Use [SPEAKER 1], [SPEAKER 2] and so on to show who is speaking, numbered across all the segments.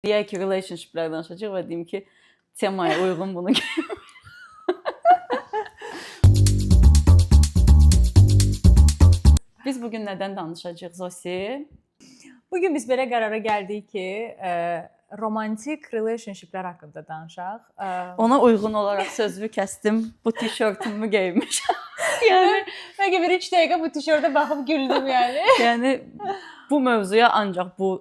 [SPEAKER 1] Deyək ki, relationshiplərdən danışacağıq və deyim ki, temaya uyğun bunu Biz bugün nədən danışacağıq Zosi?
[SPEAKER 2] Bugün biz belə qərara gəldik ki, romantik relationshiplər haqqında danışaq.
[SPEAKER 1] Ona uyğun olaraq sözümü kəsdim. Bu tişörtümü geyinmişəm.
[SPEAKER 2] Yəni bəlkə bir 3 dəqiqə bu tişörtə baxıb güldüm yəni.
[SPEAKER 1] Yəni bu mövzuya ancaq bu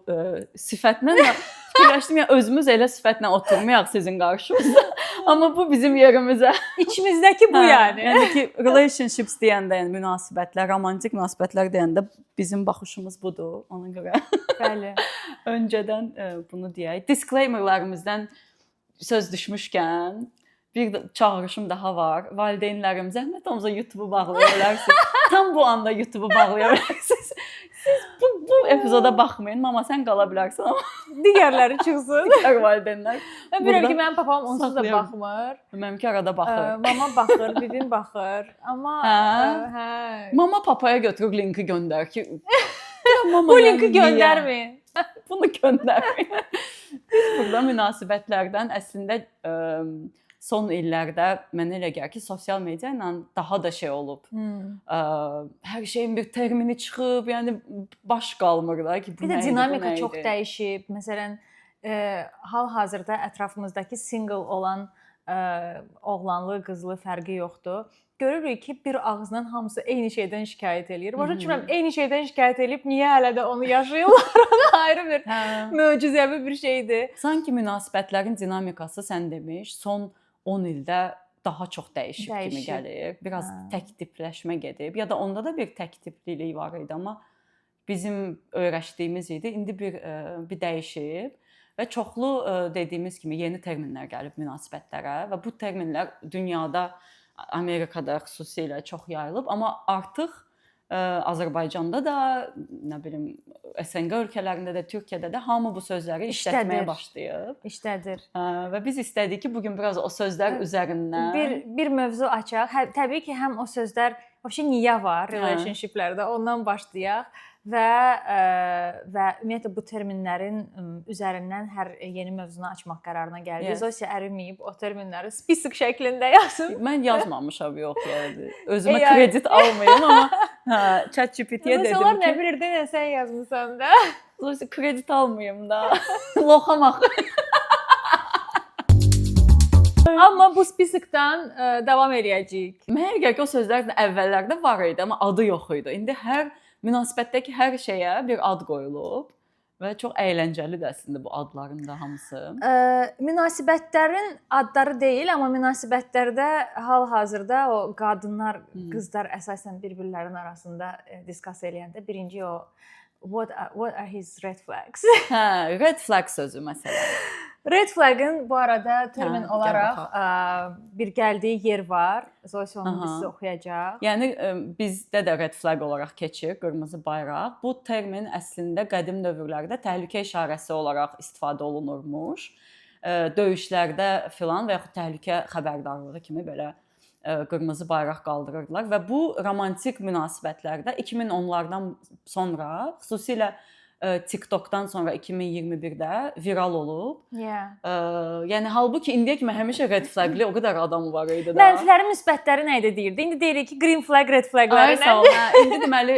[SPEAKER 1] sifətlə fikirləşdim. Yəni özümüz elə sifətlə oturmayaq sizin qarşınızda. Amma bu bizim yerimizə.
[SPEAKER 2] İçimizdəki bu yəni.
[SPEAKER 1] Yəni ki, relationships deyəndə, yəni münasibətlər, romantik münasibətlər deyəndə bizim baxışımız budur. Ona görə
[SPEAKER 2] Bəli.
[SPEAKER 1] öncədən bunu deyək. Disclaimerlərimizdən söz düşmüşkən bir çağırışım daha var. Valideynlərim, zəhmət olmasa YouTube-u bağlaya bilərsiniz. Tam bu anda YouTube-u bağlaya bilərsiniz. Siz bu epizoda baxmayın. Mama sən qala bilərsən amma
[SPEAKER 2] Digərləri çıxsın.
[SPEAKER 1] digər valideynlər.
[SPEAKER 2] Mən bilirəm ki, mənim papam onsuz da baxmır.
[SPEAKER 1] Mənimki arada baxır.
[SPEAKER 2] Mama baxır, bibim baxır. Amma hə.
[SPEAKER 1] Mama papaya götürür linki göndər ki. Mama
[SPEAKER 2] Bu linki göndərməyin.
[SPEAKER 1] Bunu göndərməyin. Biz burada münasibətlərdən əslində son illərdə mənə elə gəlir ki, sosial media ilə daha da şey olub. Hər şeyin bir termini çıxıb, yəni baş qalmır da ki, bu
[SPEAKER 2] Bir də
[SPEAKER 1] nə
[SPEAKER 2] dinamika çox dəyişib. Məsələn, hal-hazırda ətrafımızdakı single olan oğlanlı, qızlı fərqi yoxdur. Görürük ki, bir ağızdan hamısı eyni şeydən şikayət eləyir. Başa düşürəm, eyni şeydən şikayət eləyib niyə hələ də onu yaşayırlar? O ayrı bir möcüzəvi bir şeydir.
[SPEAKER 1] Sanki münasibətlərin dinamikası sən demiş, son 10 ildə daha çox dəyişib kimi gəlir. Biraz tək tipləşmə gedib. Ya da onda da bir tək tiplilik var idi, amma bizim öyrəşdiyimiz idi. İndi bir dəyişib və çoxlu dediyimiz kimi yeni terminlər gəlib münasibətlərə və bu terminlər dünyada, Amerikada xüsusilə çox yayılıb, amma artıq Azərbaycanda da, nə bilim, SNG ölkələrində də, Türkiyədə də hamı bu sözləri işlətməyə başlayıb.
[SPEAKER 2] İşlədir.
[SPEAKER 1] Və biz istədik ki, bugün biraz o sözlər üzərindən
[SPEAKER 2] bir mövzu açaq. Təbii ki, həm o sözlər niyə var relationshiplərdə, ondan başlayaq və ümumiyyətlə bu terminlərin üzərindən hər yeni mövzunu açmaq qərarına gəldik. Zosi əriməyib o terminləri spesifik şəklində yazıb.
[SPEAKER 1] Mən yazmamışam, yox yəni. Özümə kredit almayım, amma ChatGPT-yə dedim ki,
[SPEAKER 2] Onlar nə bilir də sən yazmısan da.
[SPEAKER 1] Zosi kredit almayım da. Loxamaq.
[SPEAKER 2] Amma bu spisikdən davam eləyəcəyik.
[SPEAKER 1] Mənə gəlir ki, o sözlər əvvəllərdə var idi, amma adı yox idi. İndi hər münasibətdəki hər şeyə bir ad qoyulub və çox əyləncəlidir əslində bu adların da hamısı.
[SPEAKER 2] Münasibətlərin adları deyil, amma münasibətlərdə hal-hazırda o qadınlar, qızlar əsasən bir-birlərinin arasında diskas eləyəndə birinci o what are his red flags?
[SPEAKER 1] Red flag sözü məsələn.
[SPEAKER 2] Red flag'ın bu arada termin olaraq bir gəldiyi yer var. Zosi onu bizə oxuyacaq.
[SPEAKER 1] Yəni bizdə də red flag olaraq keçir, qırmızı bayraq. Bu termin əslində qədim dövrlərdə təhlükə işarəsi olaraq istifadə olunurmuş. Döyüşlərdə filan və yaxud təhlükə xəbərdarlığı kimi belə qırmızı bayraq qaldırırdılar və bu romantik münasibətlərdə 2010-lardan sonra, xüsusilə TikTokdan sonra 2021-də viral olub. Yəni halbuki indiyə kimi həmişə red flagli o qədər adam var idi da.
[SPEAKER 2] Mənfiləri, müsbətləri nə idi deyirdi? İndi deyirik ki, green flag, red flagları nədir?
[SPEAKER 1] İndi deməli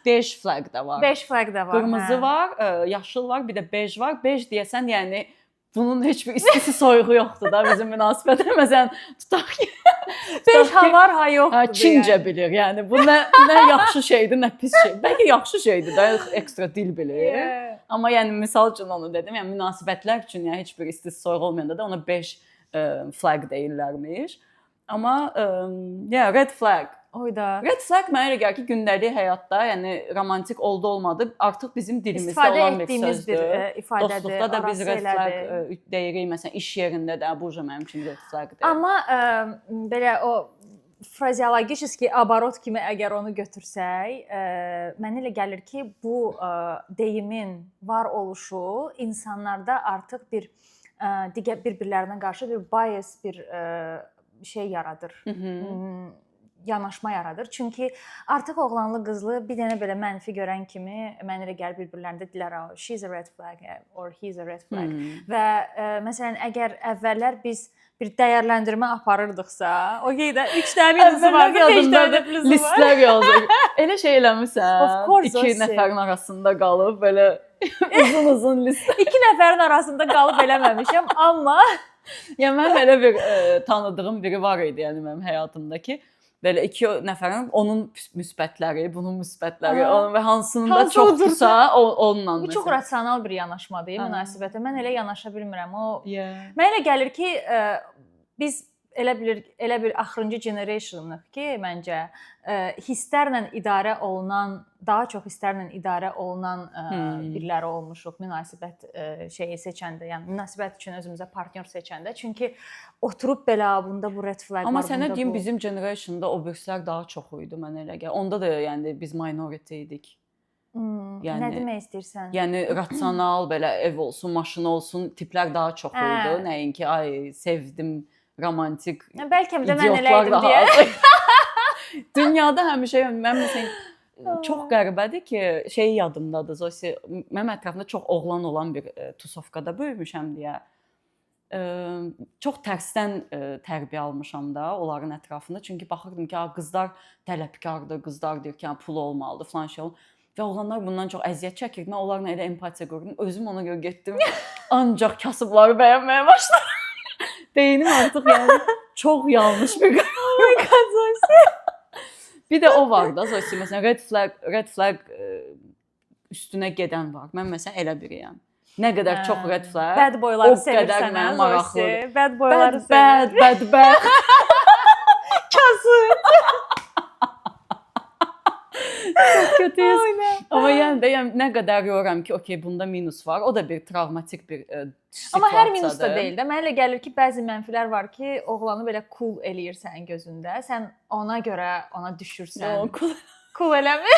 [SPEAKER 1] bej flag da var.
[SPEAKER 2] Bej flag da var.
[SPEAKER 1] Qırmızı var, yaşıl var, bir də bej var. Bej deyəsən, yəni bunun heç bir istisi soyuğu yoxdur da bizim münasibətə. Məsələn, tutaq ki,
[SPEAKER 2] bej ha var, ha yoxdur.
[SPEAKER 1] Çincə bilir. Yəni bu nə yaxşı şeydir, nə pis şey. Bəlkə yaxşı şeydir də, ekstra dil bilir. Amma yəni misal üçün onu dedim. Yəni münasibətlər üçün yəni heç bir istisi soyuq olmayanda da ona bej flag deyirlərmiş. Amma red flag.
[SPEAKER 2] Oyda.
[SPEAKER 1] Red flag mənə elə gəlir ki, gündəlik həyatda, yəni romantik oldu-olmadı, artıq bizim dilimizdə olan bir sözdür.
[SPEAKER 2] İfadədir.
[SPEAKER 1] Dostluqda da biz red flag deyirik, məsələn, iş yerində də bu mənim üçün red flagdır.
[SPEAKER 2] Amma belə o frazeologiki abarot kimi əgər onu götürsək, mənə elə gəlir ki, bu deyimin var oluşu insanlarda artıq bir digər bir-birlərinə qarşı bir bias, bir şey yaradır. yanaşma yaradır. Çünki artıq oğlanlı qızlı bir dənə belə mənfi görən kimi mənə elə gəlir bir-birlərində deyirlər, she's a red flag or he's a red flag. Və məsələn əgər əvvəllər biz bir dəyərləndirmə aparırdıqsa, o qeydə 3 dənə minusu var, 5 dənə plusu var.
[SPEAKER 1] Listlər yazır. Elə şey eləmirsən.
[SPEAKER 2] Of course,
[SPEAKER 1] 2 nəfərin arasında qalıb belə uzun list.
[SPEAKER 2] 2 nəfərin arasında qalıb eləməmişəm, amma
[SPEAKER 1] yəni mənim elə bir tanıdığım biri var idi, yəni mənim həyatımdakı. Belə 2 nəfərin onun müsbətləri, bunun müsbətləri, onun və hansının da çoxdursa, onunla.
[SPEAKER 2] Bu çox rasional bir yanaşmadır münasibətə. Mən elə yanaşa bilmirəm. Mənə elə gəlir ki, biz elə bir axırıncı generationuq ki, məncə hisslərlə idarə olunan, daha çox hisslərlə idarə olunan birləri olmuşuq münasibət şeyi seçəndə, yəni münasibət üçün özümüzə partnyor seçəndə. Çünki oturub belə bunda bu red flag var.
[SPEAKER 1] Amma sənə deyim, bizim generationda o birislər daha çox idi, mənə elə gəlir. Onda da yəni biz minority idik.
[SPEAKER 2] Yəni, nə demək istəyirsən?
[SPEAKER 1] Yəni rasional belə ev olsun, maşın olsun tiplər daha çox idi. Nəinki ay sevdim, romantik.
[SPEAKER 2] Bəlkə də mən elə idim deyə.
[SPEAKER 1] Dünyada həmişə mən məsələn çox qəribədir ki, şey yadımdadır. Zosi, mənim ətrafımda çox oğlan olan bir tusovkada böyümüşəm deyə. Çox tərsdən tərbiyə almışam da onların ətrafında. Çünki baxırdım ki, qızlar tələbkardır, qızlar deyir ki, pul olmalıdır, falan şey olur. Və oğlanlar bundan çox əziyyət çəkir. Mən onlarla elə empatiya qurdum. Özüm ona görə getdim. Ancaq kasıbları bəyənməyə başladım. Beynim artıq yəni çox yanlış bir qərar. Bir də o var da, Zosi, məsələn red flag üstünə gedən var. Mən məsələn elə biriyəm. Nə qədər çox red flag,
[SPEAKER 2] bad boyları sevirsən, Zosi. Bad boyları sevir.
[SPEAKER 1] Bad.
[SPEAKER 2] Kasıb.
[SPEAKER 1] Çox kötüyüz. Amma yəni də nə qədər görürəm ki, okey, bunda minus var. O da bir travmatik bir situasiyadır.
[SPEAKER 2] Amma hər minus da deyil də. Mənə elə gəlir ki, bəzi mənfilər var ki, oğlanı belə cool eləyir sənin gözündə. Sən ona görə ona düşürsən. Cool eləmi?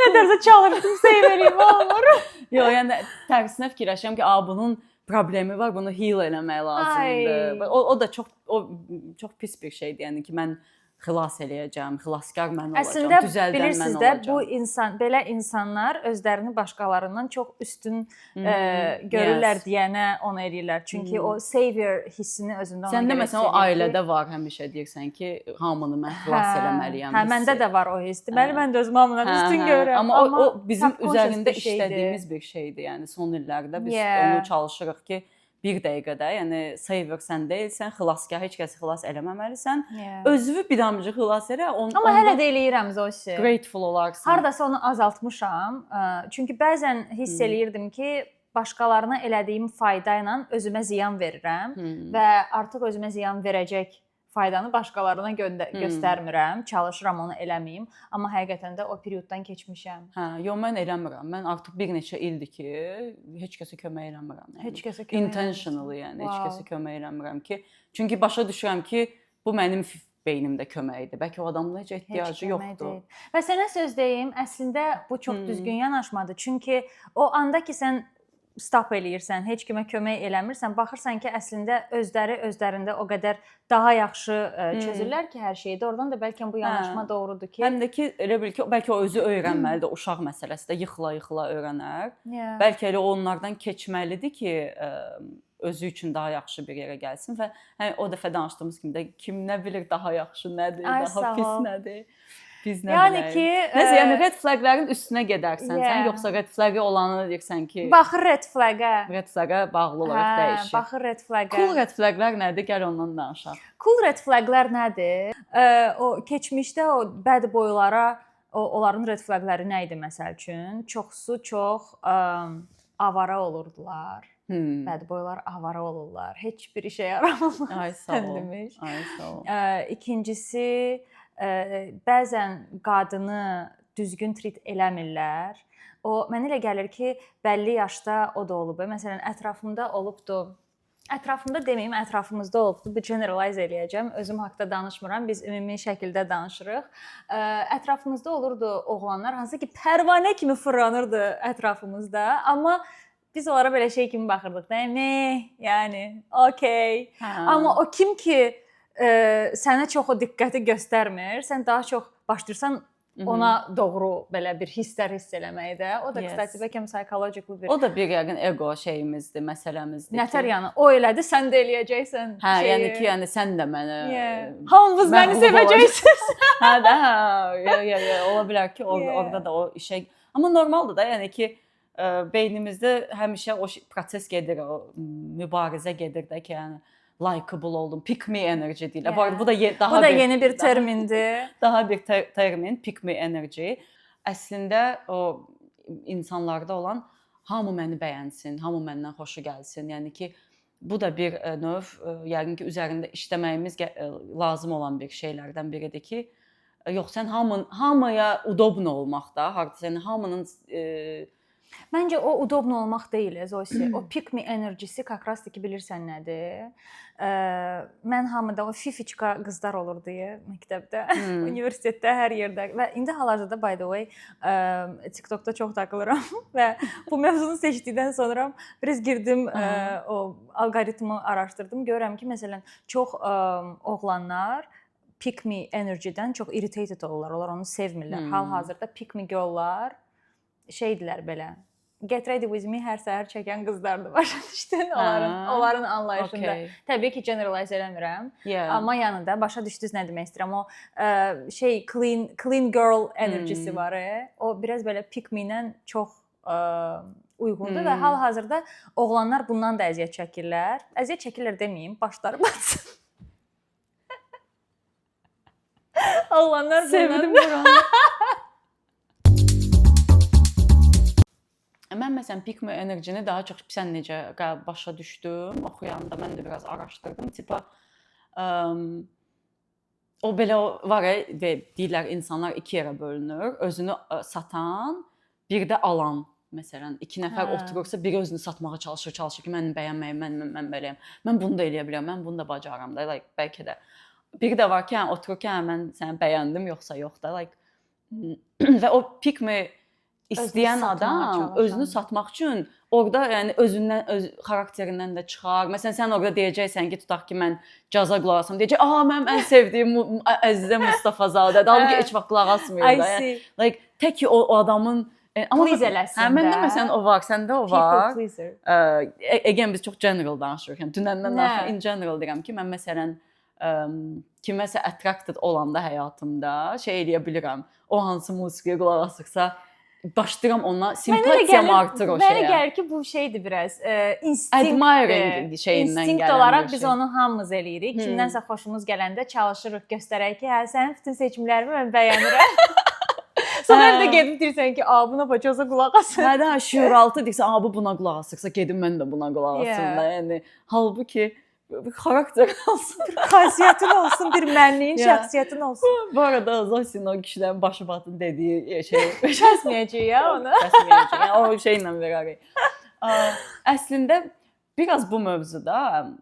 [SPEAKER 2] Nə dərsə çalışdım, sevərəm, olmur.
[SPEAKER 1] Yox, yəni tərsinə fikirləşirəm ki, bunun problemi var, bunu heal eləmək lazımdır. O da çox pis bir şeydir. Yəni ki, mən xilas eləyəcəm, xilaskar mən olacağam, düzəldən mən olacağam.
[SPEAKER 2] Əslində belə insanlar özlərini başqalarından çox üstün görürlər deyənə onu eləyirlər. Çünki o savior hissini özündə ona görə.
[SPEAKER 1] Səndə məsələn o ailədə var, həmişə deyirsən ki, hamını mən xilas eləməliyəm.
[SPEAKER 2] Məndə də var o hiss. Deməli mən də özümü hamından üstün görürəm.
[SPEAKER 1] Amma o bizim üzərində işlədiyimiz bir şeydir. Yəni son illərdə biz onu çalışırıq ki, bir dəqiqədə, yəni savior sən deyilsən, xilaskar, heç kəsi xilas eləməməlisən. Özünü bir damcı xilas elə.
[SPEAKER 2] Amma hələ də eləyirəm, Zosi.
[SPEAKER 1] Grateful olarsan.
[SPEAKER 2] Hardasa onu azaltmışam. Çünki bəzən hiss eləyirdim ki, başqalarına elədiyim fayda ilə özümə ziyan verirəm və artıq özümə ziyan verəcək faydanı başqalarına göstərmirəm, çalışıram onu eləməyim, amma həqiqətən də o perioddan keçmişəm.
[SPEAKER 1] Yox, mən eləmirəm. Mən artıq bir neçə ildir ki, heç kəsə kömək eləmirəm.
[SPEAKER 2] Heç kəsə kömək
[SPEAKER 1] intentionally, yəni heç kəsə kömək eləmirəm ki, çünki başa düşürəm ki, bu mənim beynimdə köməkdir. Bəlkə o adamın heç ehtiyacı yoxdur.
[SPEAKER 2] Və sənə söz deyim, əslində bu çox düzgün yanaşmadır. Çünki o anda ki sən stop eləyirsən, heç kimə kömək eləmirsən, baxırsan ki, əslində özlərində o qədər daha yaxşı çözürlər ki, hər şeydə. Oradan da bəlkə bu yanaşma doğrudur ki.
[SPEAKER 1] Həm də ki, elə bil ki, bəlkə o özü öyrənməlidir, uşaq məsələsi də yıxıla öyrənər. Bəlkə elə onlardan keçməlidir ki, özü üçün daha yaxşı bir yerə gəlsin və o dəfə danışdığımız kimi də kim nə bilir daha yaxşı nədir, daha pis nədir. Biz nə biləyik. Nəsə, yəni red flaglərin üstünə gedərsən sən, yoxsa red flagı olanı deyirsən ki...
[SPEAKER 2] Baxır red flaga.
[SPEAKER 1] Red flaga bağlı olaraq dəyişir.
[SPEAKER 2] Baxır red flaga.
[SPEAKER 1] Cool red flaglər nədir? Gəl ondan danışaq.
[SPEAKER 2] Cool red flaglər nədir? O keçmişdə o bad boylara, onların red flagləri nə idi məsəl üçün? Çoxsu çox avara olurdular. Bad boylar avara olurlar. Heç bir işə yaramırlar.
[SPEAKER 1] Ay sağ ol.
[SPEAKER 2] İkincisi, bəzən qadını düzgün treat eləmirlər. O mənə elə gəlir ki, bəlli yaşda o da olub. Məsələn, ətrafımda olubdu. Ətrafımda deməyim, ətrafımızda olubdu. Bu generalize eləyəcəm. Özüm haqqında danışmıram. Biz ümumi şəkildə danışırıq. Ətrafımızda olurdu oğlanlar, hansı ki, pərvanə kimi fırlanırdı ətrafımızda. Amma biz onlara belə şey kimi baxırdıq. Yəni, okey. Amma o kim ki sənə çox o diqqəti göstərmir. Sən daha çox başlayırsan ona doğru belə bir hisslər hiss eləməkdə. O da kstati bəlkə psixologik bir.
[SPEAKER 1] O da bir yəqin ego şeyimizdir, məsələmizdir.
[SPEAKER 2] Nətər yəni o elədi, sən də eləyəcəksən.
[SPEAKER 1] Hə, yəni ki, yəni sən də mənə
[SPEAKER 2] hamınız məni sevəcəksiniz.
[SPEAKER 1] Hə də, hə, ola bilər ki, orada da o işə. Amma normaldır da, yəni ki, beynimizdə həmişə o proses gedir, o mübarizə gedir də ki, yəni likeable oldum. Pick me energy deyirlər. Bu arada bu da daha
[SPEAKER 2] yeni bir termindir.
[SPEAKER 1] Daha bir termin pick me energy. Əslində o insanlarda olan hamı məni bəyənsin, hamı məndən xoşu gəlsin. Yəni ki, bu da bir növ yəqin ki, üzərində işləməyimiz lazım olan bir şeylərdən biridir ki, yox sən hamıya udobno olmaq da, hardasa yəni hamının
[SPEAKER 2] Məncə o udobno olmaq deyil, Zosi. O pick me enerjisi как раз таки bilirsən nədir? Mən hamıda o fifiçka qızlar olurdu məktəbdə, universitetdə, hər yerdə və indi hal-hazırda by the way TikTokda çox takılıram və bu mövzunu seçdikdən sonra biraz girdim o alqoritmi araşdırdım. Görürəm ki, məsələn, çox oğlanlar pick me enerjidən çox irritated olurlar. Onlar onu sevmirlər. Hal-hazırda pick me girl'lar şeydilər belə. Get ready with me hər səhər çəkən qızlardır. Başa düşdün onların anlayışında. Təbii ki, generalize eləmirəm. Amma yanında başa düşdünüz nə demək istəyirəm. O şey clean girl enerjisi var. O biraz belə pick me-lə çox uyğundur və hal-hazırda oğlanlar bundan da əziyyət çəkirlər. Əziyyət çəkirlər deməyim, başları batsın. Oğlanlar
[SPEAKER 1] sevdim buranı. Mən məsələn pick me enerjini daha çox sən necə başa düşdüm, oxuyanda mən də biraz araşdırdım. Tipa o belə var deyirlər insanlar iki yerə bölünür. Özünü satan, bir də alan. Məsələn, iki nəfər oturursa biri özünü satmağa çalışır ki, məni bəyənməyin, mən beləyəm. Mən bunu da eləyə bilirəm, mən bunu da bacaram da, like bəlkə də. Biri də var ki, otururkən mən səni bəyəndim yoxsa yox da, like və o pick me istəyən adam özünü satmaq üçün orada yəni özündən, öz xarakterindən də çıxar. Məsələn, sən orada deyəcəksən ki, tutaq ki, mən caza qulaq asım. Deyəcək, mənim ən sevdiyim Əzizə Mustafazadədir. Halbuki heç vaxt qulaq asmır da. Yəni, like tək ki o adamın
[SPEAKER 2] please eləsin də.
[SPEAKER 1] Məndə məsələn o var, səndə o var.
[SPEAKER 2] People pleaser.
[SPEAKER 1] Again biz çox general danışırıq. Yəni dünəndən axı in general deyirəm ki, mən məsələn kiməsə attracted olanda həyatımda şey eləyə bilirəm. O hansı musiqiyə qulaq asırsa başlayıram ona simpatiyam artır o şeyə.
[SPEAKER 2] Mənə gəlir ki, bu şeydir biraz instinkt.
[SPEAKER 1] Admiring şeyindən
[SPEAKER 2] instinkt olaraq biz onu hamımız eləyirik. Kimdənsə xoşumuz gələndə çalışırıq göstərək ki, hə sənin bütün seçimlərimi mən bəyənirəm. Sonra da gedib deyirsən ki, buna bacoza qulaq asın.
[SPEAKER 1] Hə də şüuraltı deyirsən, bu buna qulaq asırsa gedim mən də buna qulaq asım da. Yəni halbuki bir xarakter olsun,
[SPEAKER 2] bir xasiyyətin olsun, bir mənliyin, şəxsiyyətin olsun.
[SPEAKER 1] Bu arada Zosin o kişilərin başı batın dediyi şey
[SPEAKER 2] kəsməyəcək ya onu.
[SPEAKER 1] Kəsməyəcək. Yəni o şeylə verərik. Əslində biraz bu mövzuda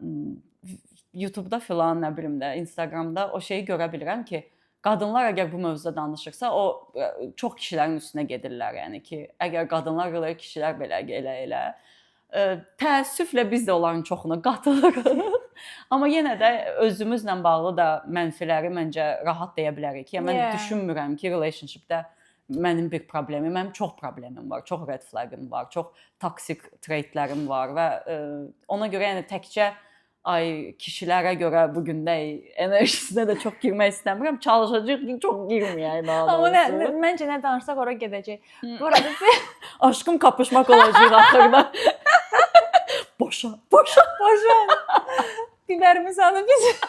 [SPEAKER 1] YouTube-da filan, nə bilim də, Instagramda o şeyi görə bilirəm ki, qadınlar əgər bu mövzuda danışırsa, o çox kişilərin üstünə gedirlər. Yəni ki, əgər qadınlar elə, kişilər belə elə. Təəssüflə biz də onların çoxuna qatılırıq. Amma yenə də özümüzlə bağlı da mənfiləri məncə rahat deyə bilərik ki, mən düşünmürəm ki, relationshipdə mənim bir problemim, mənim çox problemim var, çox red flagım var, çox toksik traitlərim var və ona görə yəni təkcə kişilərə görə bu gün də enerjisinə də çox girmək istəmirəm. Çalışacağıq ki, çox girməyək daha doğrusu.
[SPEAKER 2] Amma məncə nə danışsaq ora gedəcək. Bu arada
[SPEAKER 1] aşkım kapışmaq olacaq axırda. Boşan.
[SPEAKER 2] Biberimiz hanı biz.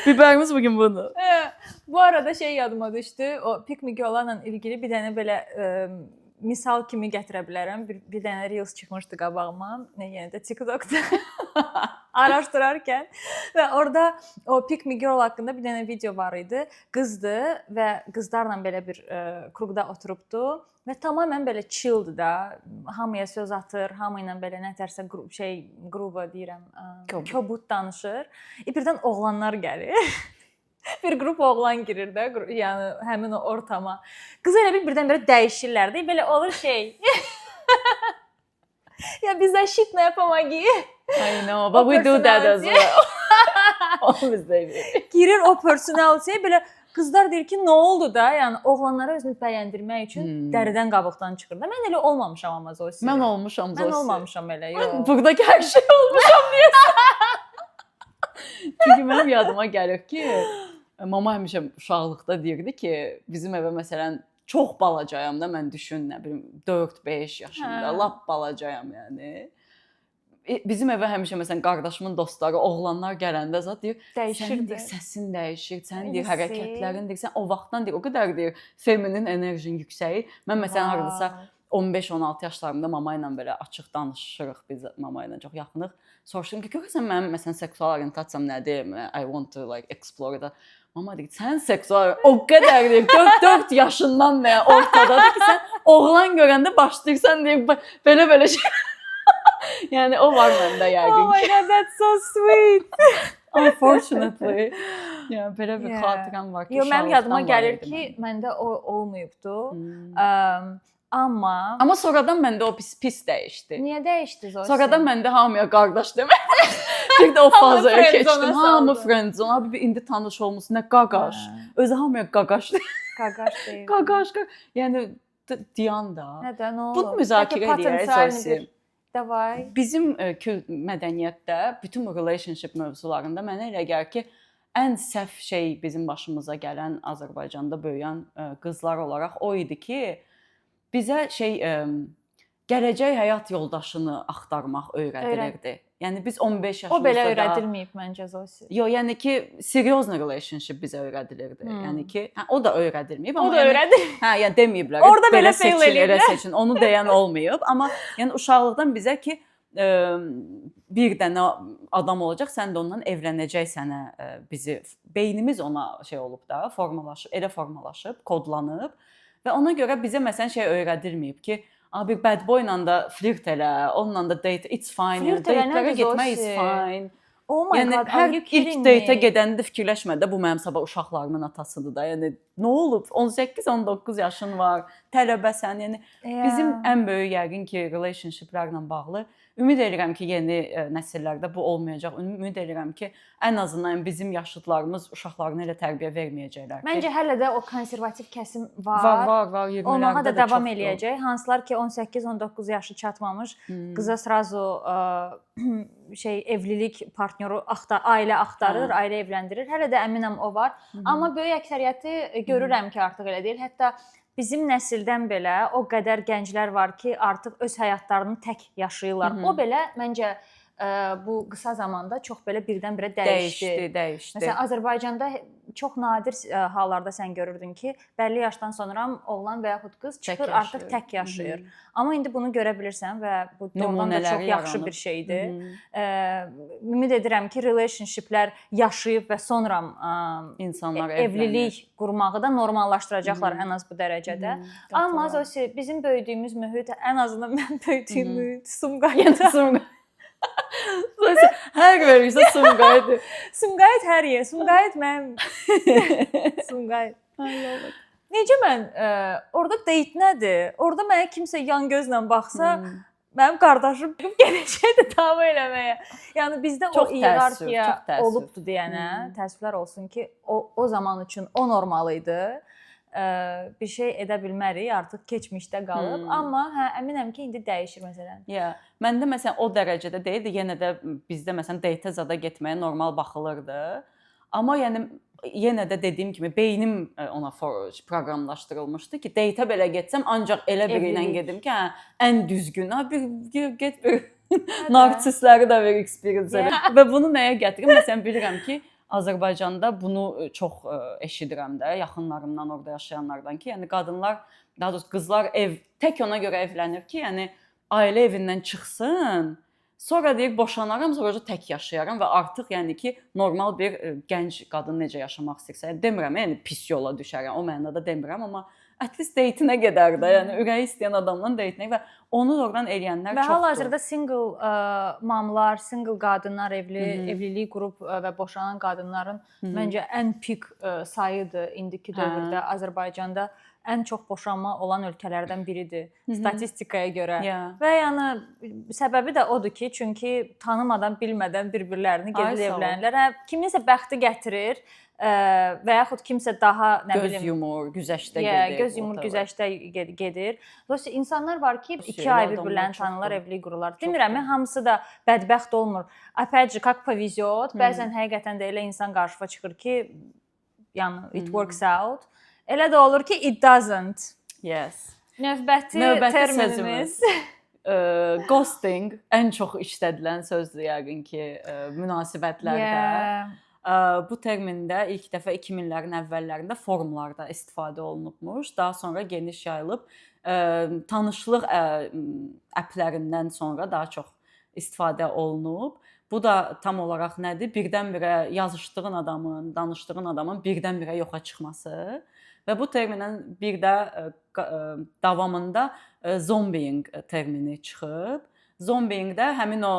[SPEAKER 1] Biberimiz bugün bunu.
[SPEAKER 2] Bu arada şey yadıma düşdü. O pick me girl'larla ilgili bir dənə belə misal kimi gətirə bilərəm. Bir dənə reels çıxmışdı qabağıma. Yenə də TikTokda araşdırarkən və orada o pick me girl haqqında bir dənə video var idi. Qızdı və qızlarla belə bir kruqda oturubdu və tamamilə belə chilldir da. Hamıya söz atır, hamı ilə belə nətərsə qruba deyirəm, kobud danışır. Birdən oğlanlar gəlir. Bir qrup oğlan girir də, yəni həmin o ortama. Qız elə birdən-birə dəyişirlər də, belə olur şey. Ya biz защитная помоги.
[SPEAKER 1] I know, but we do that as well. Onu biz də edirik.
[SPEAKER 2] Girir o personalityyə belə qızlar deyir ki, nə oldu da? Yəni oğlanlara özünü bəyəndirmək üçün dəridən qabıqdan çıxır da. Mən elə olmamışam amma Zosi.
[SPEAKER 1] Mən olmuşam Zosi.
[SPEAKER 2] Mən olmamışam elə, yox.
[SPEAKER 1] Buradakı hər şey olmuşam deyəsən. Çünki mənim yadıma gəlir ki, mama həmişə uşaqlıqda deyirdi ki, bizim evə məsələn çox balacayam da mən düşün, nə bilim 4-5 yaşında, lap balacayam yəni. Bizim evə həmişə məsələn qardaşımın dostları, oğlanlar gələndə zət deyir, sənin deyir, səsin dəyişir, sənin deyir, hərəkətlərin deyir, sən o vaxtdan deyir, o qədər deyir, feminin enerjin yüksəyir. Mən məsələn hardasa 15-16 yaşlarımda mama ilə belə açıq danışırıq biz, mama ilə çox yaxınıq. Soruşdum ki, görürsən mənim məsələn seksual orientasiyam nədir? I want to like explore that. Mama deyir, sən seksual o qədər deyir, 4 yaşından və ortadadır ki, sən oğlan görəndə başlayırsan deyir, belə şey. Yəni o var məndə yəqin ki.
[SPEAKER 2] Oh my god, that's so sweet.
[SPEAKER 1] Unfortunately. Yəni belə bir xatirəm var ki,
[SPEAKER 2] mənim yadıma gəlir ki, məndə o olmayıbdı. Amma
[SPEAKER 1] sonradan məndə o pis dəyişdi.
[SPEAKER 2] Niyə dəyişdi Zosi?
[SPEAKER 1] Sonradan məndə hamıya qardaş demək. Bir də o fazaya keçdim. Hamı friendzone. Abi indi tanış olmusun, nə qaqaş. Özü hamıya qaqaş.
[SPEAKER 2] Qaqaş deyir.
[SPEAKER 1] Qaqaş. Yəni diyan da.
[SPEAKER 2] Nədən o?
[SPEAKER 1] Bunu müzakirə edək Zosi.
[SPEAKER 2] Davay.
[SPEAKER 1] Bizim mədəniyyətdə bütün relationship mövzularında mənə elə gəlir ki, ən səhv şey bizim başımıza gələn Azərbaycanda böyüyən qızlar olaraq o idi ki, bizə gələcək həyat yoldaşını axtarmaq öyrədilirdi. Yəni biz 15 yaşımızda
[SPEAKER 2] o belə öyrədilməyib məncə Zosi.
[SPEAKER 1] Yox, yəni ki, serious relationship bizə öyrədilirdi. Yəni ki, o da öyrədilməyib, amma
[SPEAKER 2] o da öyrədilmir.
[SPEAKER 1] Yəni deməyiblər.
[SPEAKER 2] Orada belə fail eləyiblər.
[SPEAKER 1] Seçin. Onu deyən olmayıb, amma yəni uşaqlıqdan bizə ki, bir dənə adam olacaq, sən də ondan evlənəcəksən, bizi beynimiz ona şey olub da, elə formalaşıb, kodlanıb və ona görə bizə məsələn şey öyrədilməyib ki, abi bad boy ilə də flirt elə, onunla da date, it's fine. Date'lərə getmək is fine.
[SPEAKER 2] Oh my
[SPEAKER 1] yəni,
[SPEAKER 2] god,
[SPEAKER 1] hər ilk date'ə gedəndə fikirləşmə də bu mənim sabah uşaqlarımın atasıdır da. Yəni nə olub? 18-19 yaşın var, tələbəsən. Yəni bizim ən böyük yəqin ki, relationshiplərlə bağlı ümid edirəm ki, yeni nəsillərdə bu olmayacaq. Ümid edirəm ki, ən azından bizim yaşıdlarımız uşaqlarına elə tərbiyə verməyəcəklər.
[SPEAKER 2] Məncə hələ də o konservativ kəsim var.
[SPEAKER 1] Var, 20-lərdə
[SPEAKER 2] olmağa da davam
[SPEAKER 1] çoxdur.
[SPEAKER 2] eləyəcək. Hansılar ki 18-19 yaşı çatmamış, qıza srazu evlilik partnyoru ailə axtarır, ailə evləndirir. Hələ də əminəm o var. Amma böyük əksəriyyəti görürəm ki, artıq elə deyil. Hətta bizim nəsildən belə o qədər gənclər var ki, artıq öz həyatlarını tək yaşayırlar. O belə məncə bu qısa zamanda çox belə birdən-birə dəyişdi. Məsələn, Azərbaycanda çox nadir hallarda sən görürdün ki, bəlli yaşdan sonra oğlan və yaxud qız çıxır, artıq tək yaşayır. Amma indi bunu görə bilirsən və bu doğrudan da çox yaxşı bir şeydir. Ümid edirəm ki, relationshiplər yaşayıb və sonra
[SPEAKER 1] insanlar
[SPEAKER 2] evlilik qurmağı da normallaşdıracaqlar ən az bu dərəcədə. Amma Zosi, bizim böyüdüyümüz mühit, ən azından mən böyüdüyüm mühit Sumqayıtdır.
[SPEAKER 1] Hər verirsə Sumqayıtdır.
[SPEAKER 2] Sumqayıt hər yer. Sumqayıt mənim. Sumqayıt. Necə mən orada date nədir? Orada mənə kimsə yan gözlə baxsa, mənim qardaşım gələcəkdir davam eləməyə. Yəni bizdə o iyerarxiya olubdu deyənə, təəssüflər olsun ki, o zaman üçün o normal idi. Bir şey edə bilmərik, artıq keçmişdə qalıb. Amma əminəm ki, indi dəyişir məsələn.
[SPEAKER 1] Məndə məsələn o dərəcədə deyildi. Yenə də bizdə məsələn date-ə zada getməyə normal baxılırdı. Amma yəni yenə də dediyim kimi beynim ona proqramlaşdırılmışdı ki, date-ə belə getsəm ancaq elə biri ilə gedim ki, ən düzgün. Get bir narsistləri də ver experience. Və bunu nəyə gətirim? Məsələn bilirəm ki, Azərbaycanda bunu çox eşidirəm də yaxınlarımdan, orada yaşayanlardan ki, yəni qadınlar, daha doğrusu qızlar tək ona görə evlənir ki, yəni ailə evindən çıxsın, sonra deyir boşanaram, sonra tək yaşayaram və artıq yəni ki, normal bir gənc qadın necə yaşamaq istəyirsə, demirəm, yəni pis yola düşərəm, o mənada demirəm, amma at least date-inə gedər də, yəni ürəyi istəyən adamla date-inə və onu oradan eləyənlər çoxdur.
[SPEAKER 2] Və hal-hazırda single mamlar, single qadınlar, evlilik qurub və boşanan qadınların məncə ən pik sayıdır indiki dövrdə Azərbaycanda. ən çox boşanma olan ölkələrdən biridir statistikaya görə.
[SPEAKER 1] Yeah.
[SPEAKER 2] Və yəni səbəbi də odur ki, çünki tanımadan, bilmədən bir-birlərini gedib evlənirlər. Hə, kiminsə bəxti gətirir və yaxud kimsə daha nə bilim
[SPEAKER 1] göz yumur, güzəştə gedir.
[SPEAKER 2] Göz yumur, güzəştə gedir. Dolayısıyla insanlar var ki, 2 ay bir-birlərini tanırlar, evlilik qururlar. Demirəm, hamısı da bədbəxt olmur. Опять же, как повезет. Bəzən həqiqətən də elə insan qarşıma çıxır ki, yəni it works out. Elə də olur ki, it doesn't.
[SPEAKER 1] Yes.
[SPEAKER 2] Növbəti terminimiz
[SPEAKER 1] ghosting ən çox işlədilən sözdür yəqin ki, münasibətlərdə. Bu termində ilk dəfə 2000-lərin əvvəllərində forumlarda istifadə olunubmuş. Daha sonra geniş yayılıb tanışlıq applərindən sonra daha çox istifadə olunub. Bu da tam olaraq nədir? Birdən-birə yazışdığın adamın, danışdığın adamın birdən-birə yoxa çıxması. Və bu terminin bir də davamında zombieing termini çıxıb. Zombieing də həmin o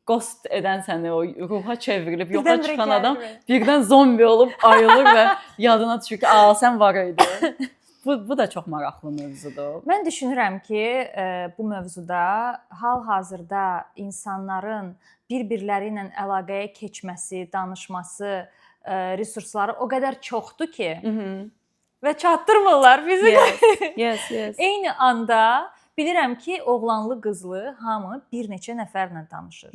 [SPEAKER 1] ghost edən səni o ruha çevrilib yoxa çıxan adam birdən zombi olub ayılır və yadına düşür ki, sən var idi. Bu da çox maraqlı mövzudur.
[SPEAKER 2] Mən düşünürəm ki, bu mövzuda hal-hazırda insanların bir-birləri ilə əlaqəyə keçməsi, danışması, resursları o qədər çoxdur ki, və çatdırmırlar bizi.
[SPEAKER 1] Yes.
[SPEAKER 2] Eyni anda bilirəm ki, oğlanlı, qızlı hamı bir neçə nəfərlə danışır.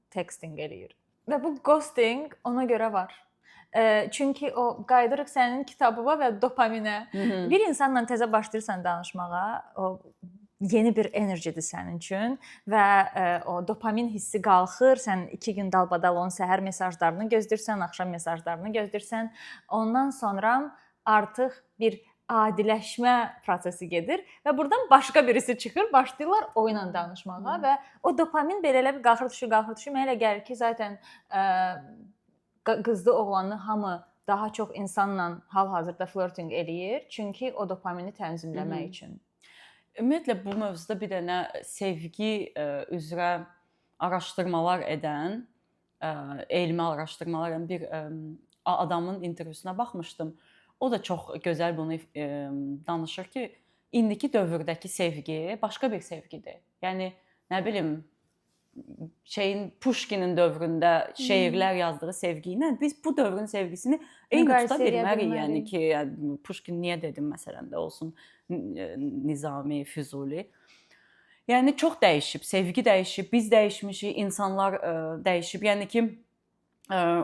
[SPEAKER 2] Texting eləyir. Və bu ghosting ona görə var. Çünki o qayıdırıq sənin kitabına və dopaminə. Bir insanla təzə başlayırsan danışmağa, o yeni bir enerjidir sənin üçün və o dopamin hissi qalxır. Sən 2 gün dalbadal onun səhər mesajlarını gözləyirsən, axşam mesajlarını gözləyirsən. Ondan sonra artıq bir adiləşmə prosesi gedir və buradan başqa birisi çıxır, başlayırlar oyunla danışmağa və o dopamin belə bir qalxır düşür. Mənə elə gəlir ki, zaten qızlı oğlanlı hamı daha çox insanla hal-hazırda flirting eləyir, çünki o dopamini tənzimləmək üçün.
[SPEAKER 1] Ümumiyyətlə bu mövzuda bir dənə sevgi üzrə araşdırmalar edən, elmi araşdırmalar edən bir adamın intervyusuna baxmışdım. O da çox gözəl bunu danışır ki, indiki dövrdəki sevgi başqa bir sevgidir. Yəni nə bilim Pushkinin dövründə şeirlər yazdığı sevgi ilə biz bu dövrün sevgisini eyni tuta bilmərik. Yəni ki, Pushkin niyə dedim məsələn də olsun, Nizami, Füzuli. Yəni çox dəyişib, sevgi dəyişib, biz dəyişmişik, insanlar dəyişib. Yəni ki,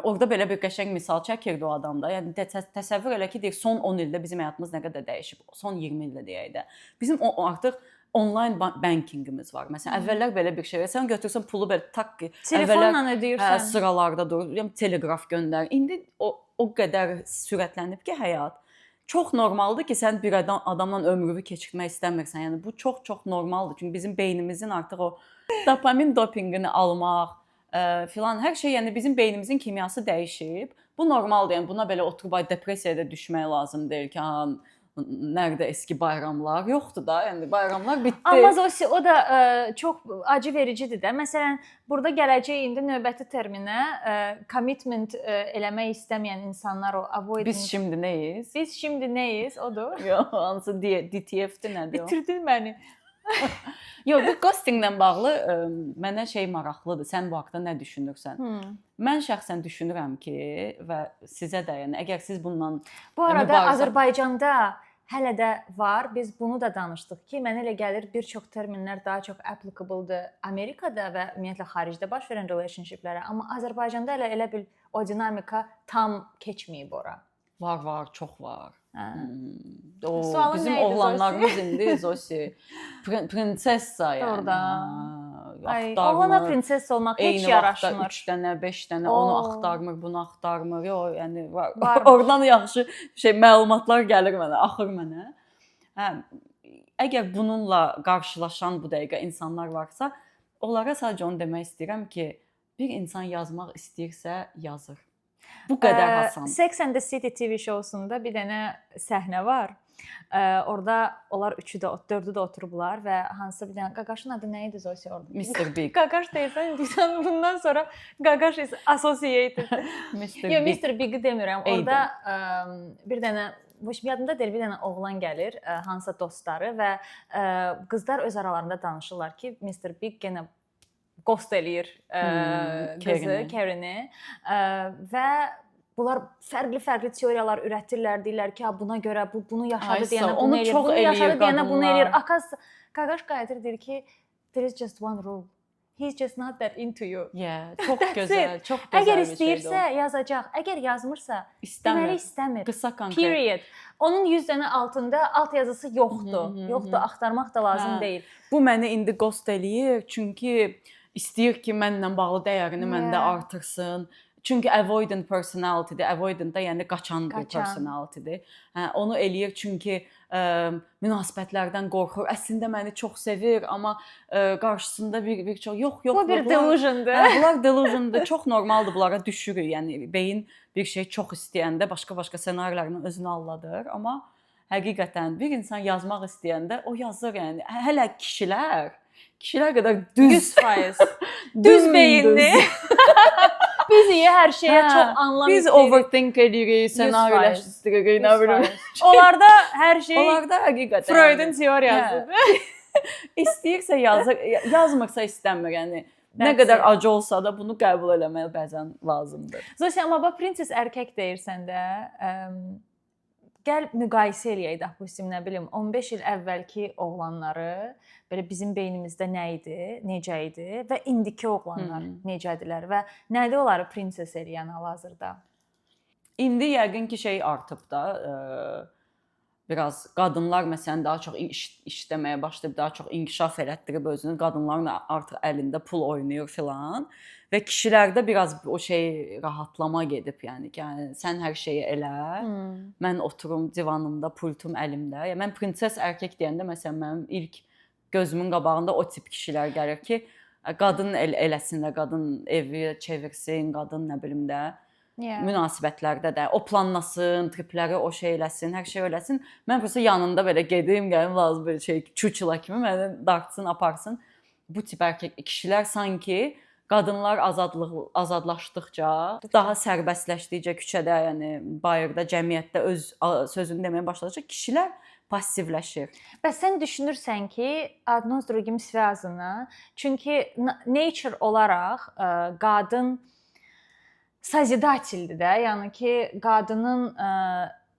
[SPEAKER 1] orada belə bir qəşəng misal çəkirdi o adam da. Yəni təsəvvür elə ki, deyək son 10 ildə bizim həyatımız nə qədər dəyişib. Son 20 ildə deyək də. Bizim artıq online bankingimiz var. Məsələn, əvvəllər belə bir şey var. Sən götürsən pulu belə tak
[SPEAKER 2] telefonla ödəyirsən.
[SPEAKER 1] Sıralarda durur, yəni teleqraf göndər. İndi o qədər sürətlənib ki, həyat. Çox normaldır ki, sən bir adamla ömrünü keçirmək istəmirsən. Yəni bu çox normaldır. Çünki bizim beynimizin artıq o dopamin dopinqini almaq filan hər şey, yəni bizim beynimizin kimyası dəyişib. Bu normaldır. Yəni buna belə oturub depressiyaya düşmək lazım deyil ki, nerede eski bayramlar yoxdur da, yəni bayramlar bitdi.
[SPEAKER 2] Amma Zosi, o da çox acı vericidir də. Məsələn, burada gələcək indi növbəti terminə commitment eləmək istəməyən insanlar, o avoidance.
[SPEAKER 1] Biz şimdi neyiz?
[SPEAKER 2] Biz şimdi neyiz? Odur.
[SPEAKER 1] Yox, hansı DTF-dir nədir o?
[SPEAKER 2] Bitirdin məni.
[SPEAKER 1] Yox, bu ghostinglə bağlı mənə şey maraqlıdır. Sən bu haqqda nə düşünürsən? Mən şəxsən düşünürəm ki, və sizə də, yəni əgər siz bundan
[SPEAKER 2] bu arada Azərbaycanda hələ də var. Biz bunu da danışdıq ki, mənə elə gəlir bir çox terminlər daha çox applicable-dır Amerikada və ümumiyyətlə xaricdə baş verən relationshiplərə, amma Azərbaycanda elə bil o dinamika tam keçməyib ora.
[SPEAKER 1] Var, çox var.
[SPEAKER 2] Sualın
[SPEAKER 1] bizim
[SPEAKER 2] neydi,
[SPEAKER 1] oğlanlarımız indi Zosi prinsessa yəni.
[SPEAKER 2] Ay, oğlana prinsessa olmaq heç yaraşmır.
[SPEAKER 1] 3 dənə, 5 dənə onu axtarmır, bunu axtarmır. Yox, yəni oradan yaxşı məlumatlar gəlir mənə, axır mənə. Əgər bununla qarşılaşan bu dəqiqə insanlar varsa, onlara sadəcə onu demək istəyirəm ki, bir insan yazmaq istəyirsə yazır. Bu qədər asan.
[SPEAKER 2] Sex and the City TV şousunda bir dənə səhnə var. Orada onlar 3-ü də, 4-ü də oturublar və hansısa bir dənə Qaqaşın adı nə idi Zosi orada?
[SPEAKER 1] Mr. Big.
[SPEAKER 2] Qaqaş deyirsən, bundan sonra Qaqaş is associated. Yox, Mr. Big-i demirəm. Orada bir dənə yadımda deyil, bir dənə oğlan gəlir, hansısa dostları və qızlar öz aralarında danışırlar ki, Mr. Big yenə ghost eləyir qızı, Karen'i və bunlar fərqli teoriyalar ürətirlər, deyirlər ki, buna görə bunu yaşadı deyənə bunu eləyir, bunu yaşadı deyənə bunu eləyir. Qaqaş qayıdır deyir ki, there is just one rule. He's just not that into you.
[SPEAKER 1] Yeah, çox gözəl, çox gözəl.
[SPEAKER 2] Əgər istəyirsə yazacaq, əgər yazmırsa deməli istəmir.
[SPEAKER 1] Qısa konkret.
[SPEAKER 2] Period. Onun 100 dənə altında alt yazısı yoxdur. Yoxdur, axtarmaq da lazım deyil.
[SPEAKER 1] Bu məni indi ghost eləyir, çünki istəyir ki, mənlə bağlı dəyərini məndə artırsın. Çünki avoidant personality'dir. Avoidant da yəni qaçan bir personality'dir. Onu eləyir çünki münasibətlərdən qorxur. Əslində məni çox sevir, amma qarşısında bir çox yox.
[SPEAKER 2] Bu bir delusiondur.
[SPEAKER 1] Bunlar delusiondur. Çox normaldır, bunlara düşürük. Yəni beyin bir şey çox istəyəndə başqa ssenarilərini özünü alladır, amma həqiqətən bir insan yazmaq istəyəndə o yazır, yəni. Hələ kişilər qədər düz
[SPEAKER 2] 100%. Düz beyinli. Biz hər şeyə çox anlam
[SPEAKER 1] biz overthink edirik, ssenariləşdiririk, nə bilim.
[SPEAKER 2] Onlarda hər şey
[SPEAKER 1] onlarda həqiqətən
[SPEAKER 2] Freud'un teoriyasıdır.
[SPEAKER 1] İstəyirsə yazır, yazmırsa istəmir, yəni. Nə qədər acı olsa da bunu qəbul eləmək bəzən lazımdır.
[SPEAKER 2] Zosiya, amma bax, princess erkək deyirsən də, gəl müqayisə eləyək, допустим, nə bilim, 15 il əvvəlki oğlanları belə bizim beynimizdə nə idi, necə idi və indiki oğlanlar necədirlər və nədir onları princess eləyən hal-hazırda?
[SPEAKER 1] İndi yəqin ki şey artıb da, biraz qadınlar məsələn daha çox işləməyə başlayıb, daha çox inkişaf elətdirib özünü, qadınların artıq əlində pul oynayır filan və kişilərdə biraz o şey rahatlama gedib, yəni ki, sən hər şeyi elə, mən oturum divanımda, pultum əlimdə. Yəni mən princess erkək deyəndə məsələn mənim ilk gözümün qabağında o tip kişilər gəlir ki, qadın eləsin də, qadın evi çevirsin, qadın nə bilim də, münasibətlərdə də o planlasın, tripləri o şey eləsin, hər şey eləsin. Mən prosta yanında belə gedim, gəlim lazım bir şey, çuçula kimi məni dartsın, aparsın. Bu tip erkək kişilər sanki qadınlar azadlaşdıqca, daha sərbəstləşdikcə küçədə, yəni bayırda, cəmiyyətdə öz sözünü deməyə başladıqca kişilər passivləşir.
[SPEAKER 2] Bəs sən düşünürsən ki, одно с другим связано? Çünki nature olaraq qadın sazidateldir də, yəni ki, qadının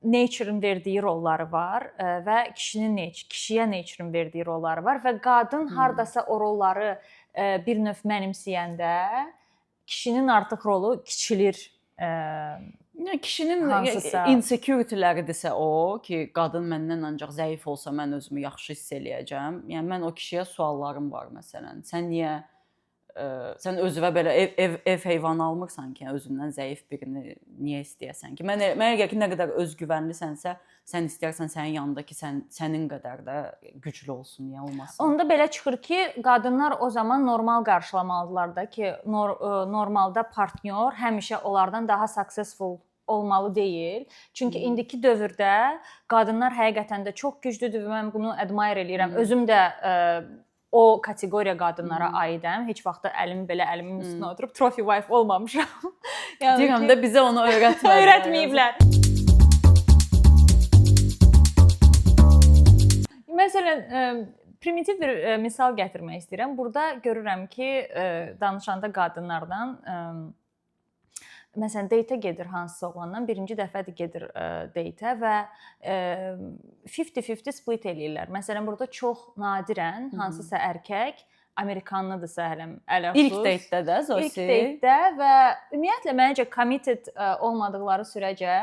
[SPEAKER 2] nature'ın verdiyi rolları var və kişiyə nature'ın verdiyi rolları var və qadın hardasa o rolları bir növ mənimsəyəndə kişinin artıq rolu kiçilir.
[SPEAKER 1] Kişinin insecurity'ləridirsə o ki, qadın məndən ancaq zəif olsa mən özümü yaxşı hiss eləyəcəm. Yəni mən o kişiyə suallarım var məsələn. Sən niyə sən özünə belə ev heyvanı almırsan ki, özündən zəif birini niyə istəyəsən ki? Mənə gəlir ki, nə qədər özgüvənlisənsə, sən istəyirsən sənin yanındakı sənin qədər də güclü olsun, niyə olmasın?
[SPEAKER 2] Onda belə çıxır ki, qadınlar o zaman normal qarşılamalıdırlar da ki, normalda partnyor həmişə onlardan daha successful olmalı deyil. Çünki indiki dövrdə qadınlar həqiqətən də çox güclüdür və mən bunu admire eləyirəm. Özüm də o kateqoriya qadınlara aidəm. Heç vaxt əlim belə əlimin üstünə oturub trophy wife olmamışam.
[SPEAKER 1] Yəni deyirəm də bizə onu
[SPEAKER 2] öyrətməyiblər. Məsələn, primitiv bir misal gətirmək istəyirəm. Burada görürəm ki, danışanda qadınlardan məsələn, date-ə gedir hansısa oğlandan, birinci dəfədir gedir date-ə və 50-50 split eləyirlər. Məsələn, burada çox nadirən hansısa erkək, Amerikanlıdırsa ələxsus.
[SPEAKER 1] İlk date-də də, Zosi.
[SPEAKER 2] İlk date-də və ümumiyyətlə məncə committed olmadıqları sürəcə,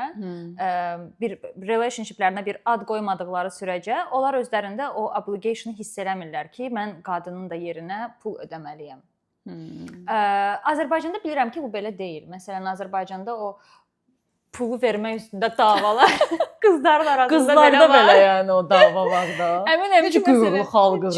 [SPEAKER 2] bir relationshiplərinə bir ad qoymadıqları sürəcə, onlar özlərində o obligation-ı hiss eləmirlər ki, mən qadının da yerinə pul ödəməliyəm. Azərbaycanda bilirəm ki, bu belə deyil. Məsələn, Azərbaycanda o pulu vermək üstündə davalar qızların arasında
[SPEAKER 1] belə yəni o dava var da.
[SPEAKER 2] Əminəm ki,
[SPEAKER 1] qürurlu xalqı.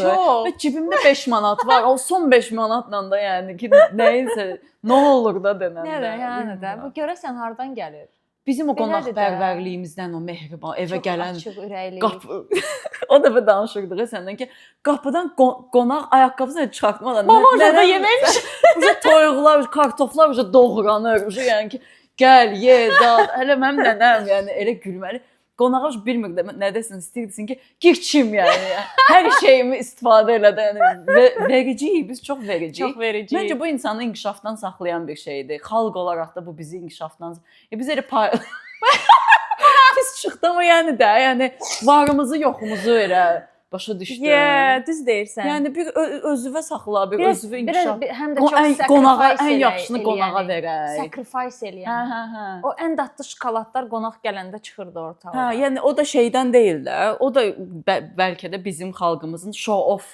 [SPEAKER 1] Və cibimdə 5 manat var. O son 5 manatla da yəni ki, nəyinsə nə olur da denəndə.
[SPEAKER 2] Nədir, yəni də. Bu görəsən hardan gəlir?
[SPEAKER 1] Bizim o qonaqpərvərliyimizdən, o mehriban, evə gələn
[SPEAKER 2] açıq ürəkli.
[SPEAKER 1] O dəfə danışırdıq səndən ki, qapıdan qonaq ayaqqabısını çıxartmadan.
[SPEAKER 2] Mama orada yeməkmiş.
[SPEAKER 1] Toyuqlar, kartoflar doğranır. Yəni ki, gəl, ye, dad. Hələ mənim nənəm yəni elə gülməli. qonağa bilmir də nə desin, istəyirsən ki, keçim yəni. Hər şeyimi istifadə elədə, yəni vericiyik, biz çox vericiyik.
[SPEAKER 2] Çox vericiyik.
[SPEAKER 1] Məncə bu insanı inkişafdan saxlayan bir şeydir. Xalq olaraq da bu bizi inkişafdan biz elə pis çıxdı amma yəni də, yəni varımızı, yoxumuzu elə başa düşdün.
[SPEAKER 2] Düz deyirsən.
[SPEAKER 1] Yəni bir özünə saxla, bir özünü inkişaf.
[SPEAKER 2] Həm də çox
[SPEAKER 1] qonağa ən yaxşısını qonağa verək.
[SPEAKER 2] Sacrifice eləyən.
[SPEAKER 1] Hə.
[SPEAKER 2] O ən dadlı şokoladlar qonaq gələndə çıxırdı ortalığa.
[SPEAKER 1] Hə, yəni o da şeydən deyil də. O da bəlkə də bizim xalqımızın show off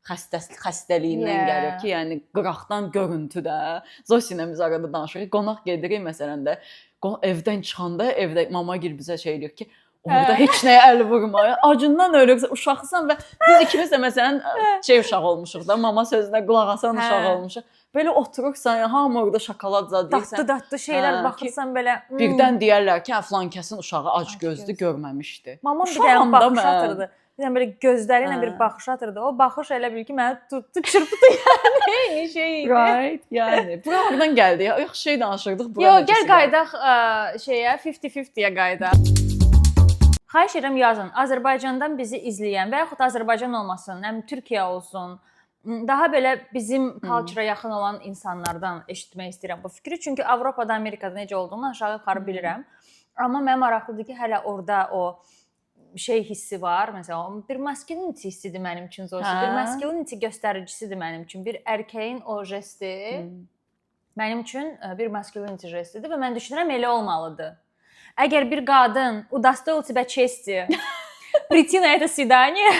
[SPEAKER 1] xəstəliyindən gəlir ki, yəni qıraqdan görüntüdə. Zosinə biz arada danışırıq. Qonaq gedirik məsələn də. Evdən çıxanda evdə mama gil bizə şey deyir ki, orada heç nəyə əl vurma. Acından ölürsən, uşaqsan və biz ikimiz də məsələn şey uşaq olmuşuq da, mama sözünə qulaq asan uşaq olmuşuq. Belə oturursan, hamı orada şokolad zad deyirsən.
[SPEAKER 2] Dadlı şeylər baxırsan belə.
[SPEAKER 1] Birdən deyərlər ki, filan kəsin uşağı ac gözlü görməmişdi.
[SPEAKER 2] Mamam bir dənə baxış atırdı. Bir dənə belə gözləri ilə bir baxış atırdı. O baxış elə bil ki, məni tutdu, çırpdı yəni. Eyni şey idi.
[SPEAKER 1] Right, yəni. Bura oradan gəldi. Yaxşı şey danışırdıq.
[SPEAKER 2] Yox, gəl qaydaq şeyə 50-50-yə qaydaq. Xahiş edirəm yazın. Azərbaycandan bizi izləyən və yaxud Azərbaycan olmasın, həm Türkiyə olsun, daha belə bizim culture-a yaxın olan insanlardan eşitmək istəyirəm bu fikri. Çünki Avropada, Amerikada necə olduğunu aşağı-yuxarı bilirəm. Amma mənə maraqlıdır ki, hələ orada o şey hissi var. Məsələn, bir masculinity hissidir mənim üçün Zosi. Bir masculinity göstəricisidir mənim üçün. Bir erkəyin o jesti mənim üçün bir masculinity jestidir və mən düşünürəm elə olmalıdır. Əgər bir qadın удостоил тебя чести прийти на это свидание,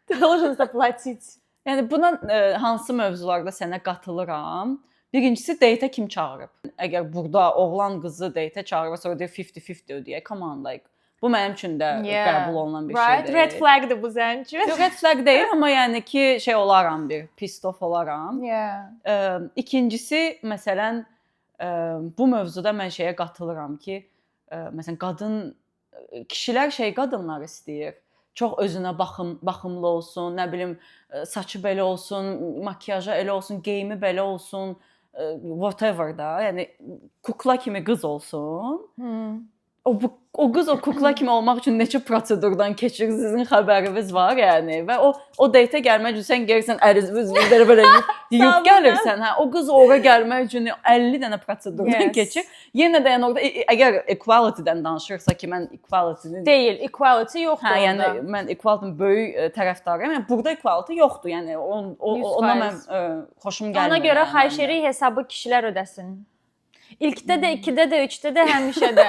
[SPEAKER 2] ты должен заплатить.
[SPEAKER 1] Yəni buna hansı mövzularda sənə qatılıram? Birincisi date-ə kim çağırıb? Əgər burada oğlan qızı date-ə çağırıb, sonra deyir 50-50 ödəyək. Come on, like bu mənim üçün də qəbul olunan bir şeydir.
[SPEAKER 2] Red flagdır bu sənin üçün.
[SPEAKER 1] Yox, red flag deyil, amma yəni ki şey olaram bir, pissed off olaram. İkincisi, məsələn, bu mövzuda mən şeyə qatılıram ki, məsələn, kişilər qadınlar istəyir. Çox özünə baxımlı olsun, nə bilim, saçı belə olsun, makiyajı elə olsun, geyimi belə olsun, whatever da. Yəni kukla kimi qız olsun. O qız o kukla kimi olmaq üçün neçə prosedurdan keçir, sizin xəbəriniz var yəni. Və o date-ə gəlmək üçün sən gəlirsən ərizini belə yuyub gəlirsən, hə. O qız ora gəlmək üçün 50 dənə prosedurdan keçir. Yenə də yəni orada əgər equality-dən danışırsa ki, mən equality-ni
[SPEAKER 2] deyil, equality yoxdur orada.
[SPEAKER 1] Yəni mən equality-nin böyük tərəfdarıyam. Yəni burada equality yoxdur. Yəni ona mən xoşum gəlmir.
[SPEAKER 2] Ona görə xahiş edirik hesabı kişilər ödəsin. İlkdə də, 2-də də, 3-də də, həmişə də.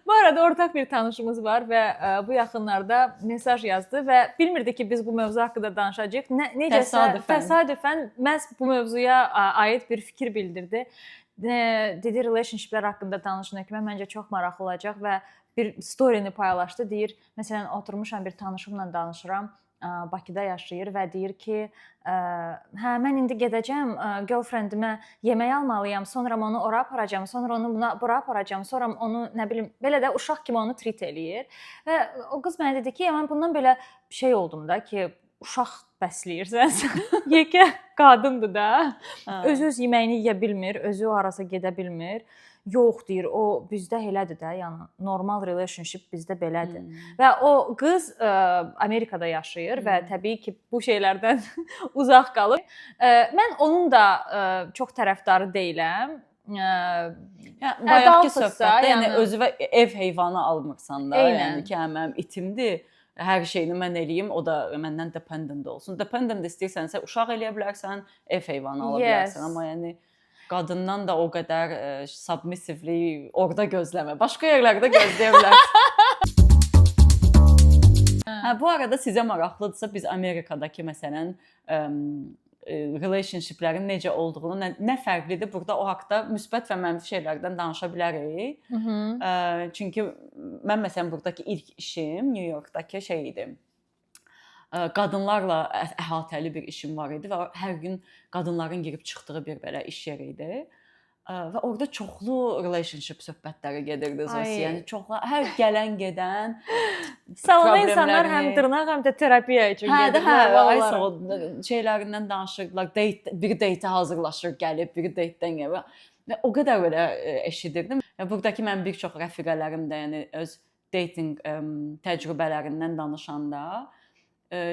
[SPEAKER 2] Bu arada ortaq bir tanışımız var və bu yaxınlarda mesaj yazdı və bilmirdi ki, biz bu mövzu haqqında danışacağıq. Necəsə təsadüfən məhz bu mövzuya aid bir fikir bildirdi. Dedi, relationshiplər haqqında danışın ki, məncə çox maraqlı olacaq və bir story-ni paylaşdı. Deyir, məsələn, oturmuşam bir tanışımla danışıram. Bakıda yaşayır və deyir ki, hə, mən indi gedəcəm, girlfriendimə yemək almalıyam, sonra onu ora aparacağam, sonra onu bura aparacağam, sonra onu, nə bilim, belə də uşaq kimi onu treat eləyir. Və o qız mənə dedi ki, mən bundan belə şey oldum da ki, uşaq bəsləyirsən, yekə qadındır da, öz yeməyini yeyə bilmir, özü harasa gedə bilmir. Yox deyir, o bizdə elədir də, yəni normal relationship bizdə belədir. Və o qız Amerikada yaşayır və təbii ki, bu şeylərdən uzaq qalır. Mən onun da çox tərəfdarı deyiləm.
[SPEAKER 1] Bayaqki söhbətdə yəni özünə ev heyvanı almırsan da, yəni ki, mənim itimdir. Hər şeyini mən eləyim, o da məndən dependent olsun. Dependent istəyirsənsə uşaq eləyə bilərsən, ev heyvanı ala bilərsən, amma yəni qadından da o qədər submissively orada gözləmə. Başqa yerlərdə gözləyə bilərsən. Bu arada sizə maraqlıdırsa biz Amerikadakı məsələn relationshiplərin necə olduğunu, nə fərqlidir burada o haqqda müsbət və mənfi şeylərdən danışa bilərik. Çünki mən məsələn buradakı ilk işim New Yorkdakı şey idi. Qadınlarla əhatəli bir işim var idi və hər gün qadınların girib çıxdığı bir belə iş yeri idi. Və orada çoxlu relationship söhbətləri gedirdi Zosi. Yəni çoxlu hər gələn gedən
[SPEAKER 2] salona insanlar həm dırnaq, həm də terapiya üçün gedirlər.
[SPEAKER 1] Hə, şeylərindən danışırdılar. Bir date-ə hazırlaşır, gəlib, bir date-dən gəlib. Və o qədər belə eşidirdim. Buradakı mən bir çox rəfiqələrim də yəni öz dating təcrübələrindən danışanda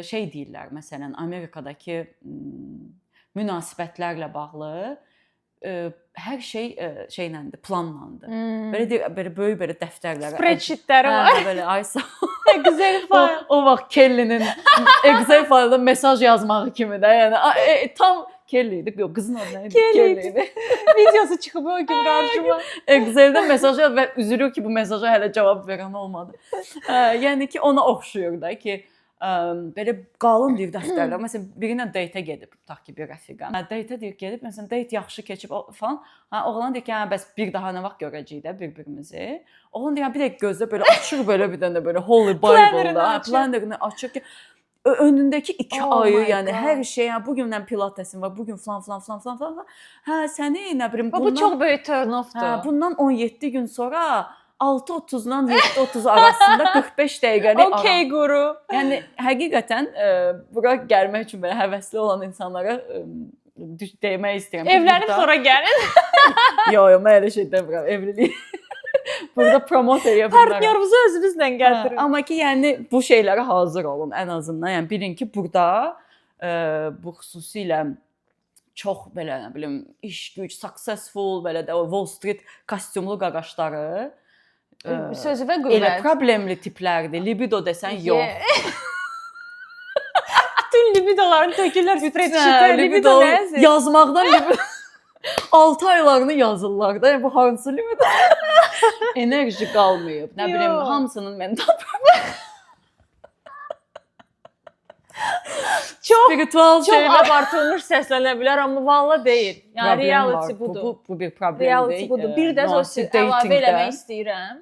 [SPEAKER 1] şey deyirlər, məsələn, Amerikadakı münasibətlərlə bağlı hər şey şeyləndir, planlandı. Belə böyük belə dəftərlərə,
[SPEAKER 2] spreadsheetləri var.
[SPEAKER 1] Belə ay sağ
[SPEAKER 2] Excel fayl.
[SPEAKER 1] O vaxt Kelly'nin Excel faylda mesaj yazmağı kimi də, yəni tam Kelly idi. Yox, qızın adı nə idi?
[SPEAKER 2] Kelly idi. Videosu çıxıb o gün qarşıma.
[SPEAKER 1] Exceldə mesaj yaz və üzülür ki, bu mesaja hələ cavab verən olmadı. Yəni ki, ona oxşuyur da ki, belə qalın bir dəftərlə, məsələn, birinə date-ə gedib, tutaq ki, bir rəfiqəm. Date-ə deyir gedib, məsələn, date yaxşı keçib falan. Oğlan deyir ki, bəs bir daha nə vaxt görəcəyik də bir-birimizi. Oğlan deyir, bir dəqiqə gözlə, belə açır belə bir dənə belə Holy Bible-da, plannerini açır ki, önündəki 2 ayı, yəni hər şey, bu gündən pilatesin var, bu gün falan. Hə, səni nə bilim
[SPEAKER 2] bundan... Bu çox böyük turn off-dur.
[SPEAKER 1] Hə, bundan 17 gün sonra 6:30-dan 7:30 arasında 45 dəqiqəlik ara.
[SPEAKER 2] Okay, guru.
[SPEAKER 1] Yəni həqiqətən bura gəlmək üçün belə həvəsli olan insanlara demək istəyirəm.
[SPEAKER 2] Evlənib sonra gəlin.
[SPEAKER 1] Yox, mən elə şey demirəm, evlilik. Burada promote edə bilərəm.
[SPEAKER 2] Partnyorumuzu özünüzlə gətirin.
[SPEAKER 1] Amma ki, yəni bu şeylərə hazır olun ən azından. Yəni bilin ki, burada bu xüsusilə çox belə nə bilim iş güc, successful belə də o Wall Street kostyumlu qaqaşları
[SPEAKER 2] sözüvə qüvvət.
[SPEAKER 1] Elə problemli tiplərdir. Libido desən yox.
[SPEAKER 2] Bütün libidolarını tökürlər spreadsheetə. Libido nədir?
[SPEAKER 1] Yazmaqdan libido 6 aylarını yazırlar da. Yəni bu hansı libido? Enerji qalmayıb. Nə bilim, hamısının mental spiritual
[SPEAKER 2] çox abartılmış səslənə bilər, amma valla deyil. Yəni reality budur.
[SPEAKER 1] Bu bir problem
[SPEAKER 2] reality
[SPEAKER 1] deyil.
[SPEAKER 2] Budur. Bir də əlavə eləmək istəyirəm.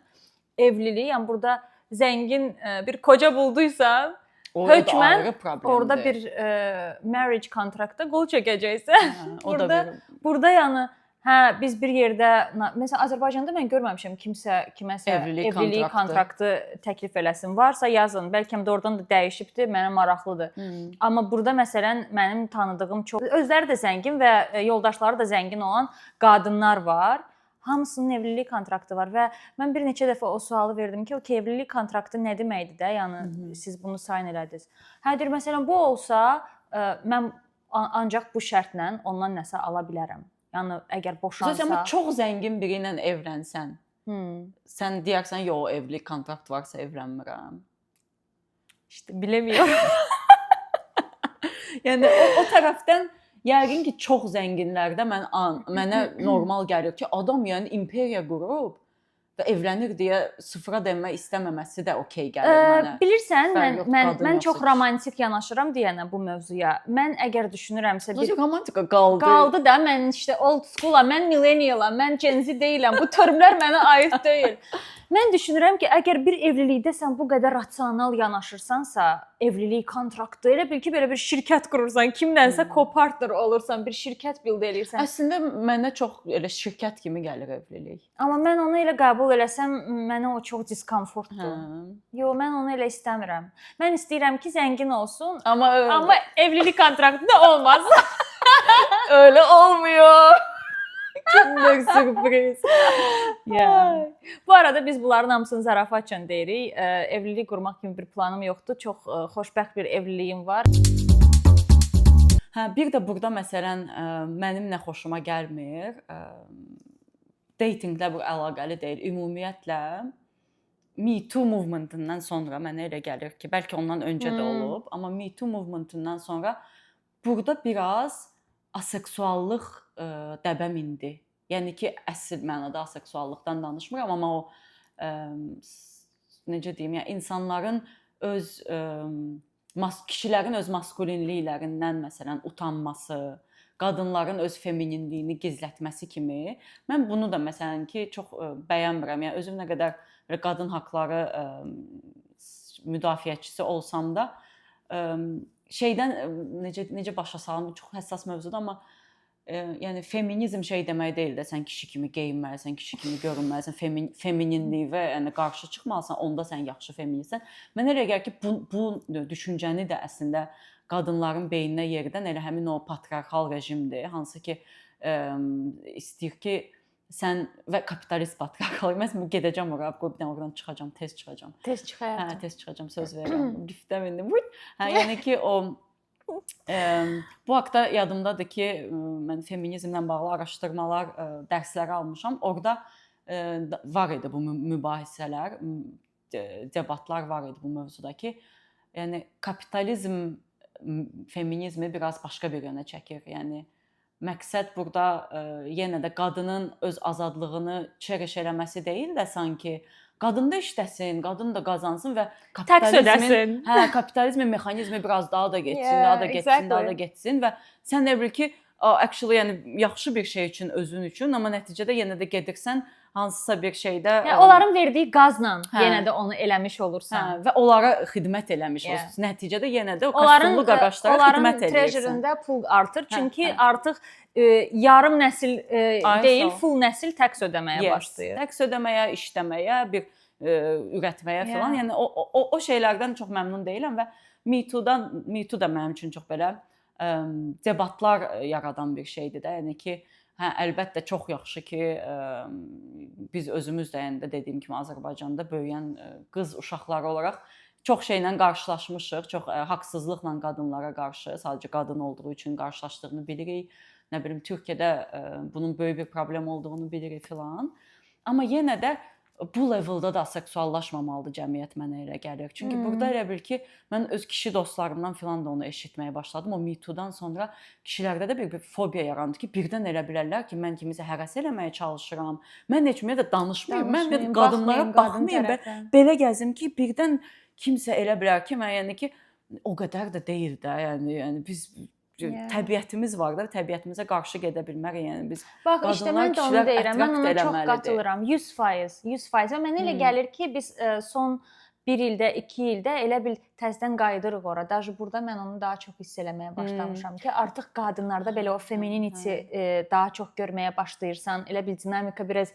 [SPEAKER 2] Evlilik, yəni burada zəngin bir koca bulduysan, hökmən orada bir marriage kontraktda qol çəkəcəksən. Burada yəni biz bir yerdə, məsələn, Azərbaycanda mən görməmişəm kiməsə evlilik kontraktı təklif eləsin. Varsa yazın, bəlkə də oradan da dəyişibdir, mənə maraqlıdır. Amma burada məsələn mənim tanıdığım çox, özləri də zəngin və yoldaşları da zəngin olan qadınlar var. Hamısının evlilik kontraktı var və mən bir neçə dəfə o sualı verdim ki, evlilik kontraktı nə deməkdir də? Yəni siz bunu sign elədiniz. Hə deyir, məsələn, bu olsa mən ancaq bu şərtlə ondan nəsə ala bilərəm. Yəni əgər boşansa...
[SPEAKER 1] Amma çox zəngin biri ilə evlənsən, sən deyərsən, yox, evlilik kontrakt varsa evlənmirəm.
[SPEAKER 2] İşte bilemiyorum.
[SPEAKER 1] Yəni o tərəfdən yəqin ki, çox zənginlərdə mənə normal gəlir ki, adam yəni imperiya qurub və evlənir deyə sıfıra dönmək istəməməsi də okey gəlir mənə.
[SPEAKER 2] Bilirsən, mən çox romantik yanaşıram deyənə bu mövzuya. Mən əgər düşünürəmsə...
[SPEAKER 1] Romantika qaldı.
[SPEAKER 2] Qaldı da, mən işte old school-am, mən millennial-am, mən Gen Z deyiləm. Bu termlər mənə aid deyil. Mən düşünürəm ki, əgər bir evlilikdə sən bu qədər rasional yanaşırsansa, evlilik kontraktı, elə bil ki, belə bir şirkət qurursan, kimlənsə co-partner olursan, bir şirkət build eləyirsən.
[SPEAKER 1] Əslində mənə çox elə şirkət kimi gəlir evlilik.
[SPEAKER 2] Amma mən onu elə qəbul eləsəm, mənə o çox diskomfortdur. Yox, mən onu elə istəmirəm. Mən istəyirəm ki, zəngin olsun, amma evlilik kontraktı da olmaz.
[SPEAKER 1] Öyle olmuyor. Kinder sürpriz.
[SPEAKER 2] Bu arada biz bunların hamısını zarafatla deyirik. Evlilik qurmaq kimi bir planım yoxdur. Çox xoşbəxt bir evliliyim var.
[SPEAKER 1] Bir də burada məsələn mənim nə xoşuma gəlmir. Datinglə bu əlaqəli deyil. Ümumiyyətlə Me Too movementından sonra mənə elə gəlir ki, bəlkə ondan öncə də olub, amma Me Too movementından sonra burada biraz aseksuallıq dəbəm indi. Yəni ki, əsl mənada aseksuallıqdan danışmıram, amma o necə deyim, yəni insanların öz kişilərin öz maskulinliklərindən məsələn utanması, qadınların öz femininliyini gizlətməsi kimi mən bunu da məsələn ki, çox bəyənmirəm. Yəni özüm nə qədər qadın haqqları müdafiəçisi olsam da şeydən necə başa salım, çox həssas mövzudur, amma yəni feminizm şey demək deyil də sən kişi kimi geyinməlisən, kişi kimi görünməlisən, femininliyinə yəni qarşı çıxmalısan, onda sən yaxşı feministsən. Mən elə gəlir ki, bu düşüncəni də əslində qadınların beyninə yeridən elə həmin o patriarxal rejimdir, hansı ki istəyir ki, sən və kapitalist patriarxalıq. Mən gedəcəm ora, bir dənə oradan çıxacam, tez çıxacam.
[SPEAKER 2] Tez çıx həyatım.
[SPEAKER 1] Hə, tez çıxacam, söz verirəm. Liftdə mindim. Hə, yəni ki, bu haqda yadımdadır ki, mən feminizmlə bağlı araşdırmalar, dərsləri almışam. Orada var idi bu mübahisələr, debatlar var idi bu mövzuda ki, yəni kapitalizm feminizmi biraz başqa bir yönə çəkir. Yəni məqsəd burada yenə də qadının öz azadlığını çeriş eləməsi deyil də sanki qadın da işləsin, qadın da qazansın və kapitalizmin mexanizmi biraz daha da getsin, daha da getsin, daha da getsin və sən elə bil ki, actually yəni yaxşı bir şey üçün, özün üçün, amma nəticədə yenə də gedirsən hansısa bir şeydə
[SPEAKER 2] onların verdiyi qazla yenə də onu eləmiş olursan
[SPEAKER 1] və onlara xidmət eləmiş olursan. Nəticədə yenə də o kostyumlu qaqaşlara xidmət edirsən.
[SPEAKER 2] Onların treasure'ında pul artır, çünki artıq yarım nəsil deyil, full nəsil təks ödəməyə başlayır.
[SPEAKER 1] Təks ödəməyə, işləməyə, bir ürətməyə filan. Yəni o şeylərdən çox məmnun deyiləm və Me Too da mənim üçün çox belə debatlar yaradan bir şeydir də. Yəni ki, hə, əlbəttə çox yaxşı ki, biz özümüz də yəni dediyim kimi Azərbaycanda böyüyən qız uşaqları olaraq çox şeylə qarşılaşmışıq, çox haqsızlıqla qadınlara qarşı, sadəcə qadın olduğu üçün qarşılaşdığını bilirik. Nə bilim, Türkiyədə bunun böyük bir problem olduğunu bilirik filan. Amma yenə də bu leveldə da seksuallaşmamalıdır cəmiyyət, mənə elə gəlir. Çünki burada elə bil ki, mən öz kişi dostlarımdan filan da onu eşitməyə başladım. O Me Too-dan sonra kişilərdə də bir fobiya yarandı ki, birdən elə bilərlər ki, mən kimisə həvəs eləməyə çalışıram. Mən heç kimə də danışmayım. Mən qadınlara baxmayım. Belə gəzim ki, birdən kimsə elə bilər ki, mən yəni ki, o qədər də deyil də. Yəni biz təbiətimiz var da, təbiətimizə qarşı gedə bilmərik. Yəni biz
[SPEAKER 2] bax, işte mən də onu deyirəm. Mən ona çox qatılıram. 100%. Və mənə elə gəlir ki, biz son 1 ildə, 2 ildə elə bil təzədən qayıdırıq ora. Даже burada mən onu daha çox hiss eləməyə başlamışam ki, artıq qadınlarda belə o femininici daha çox görməyə başlayırsan. Elə bil dinamika biraz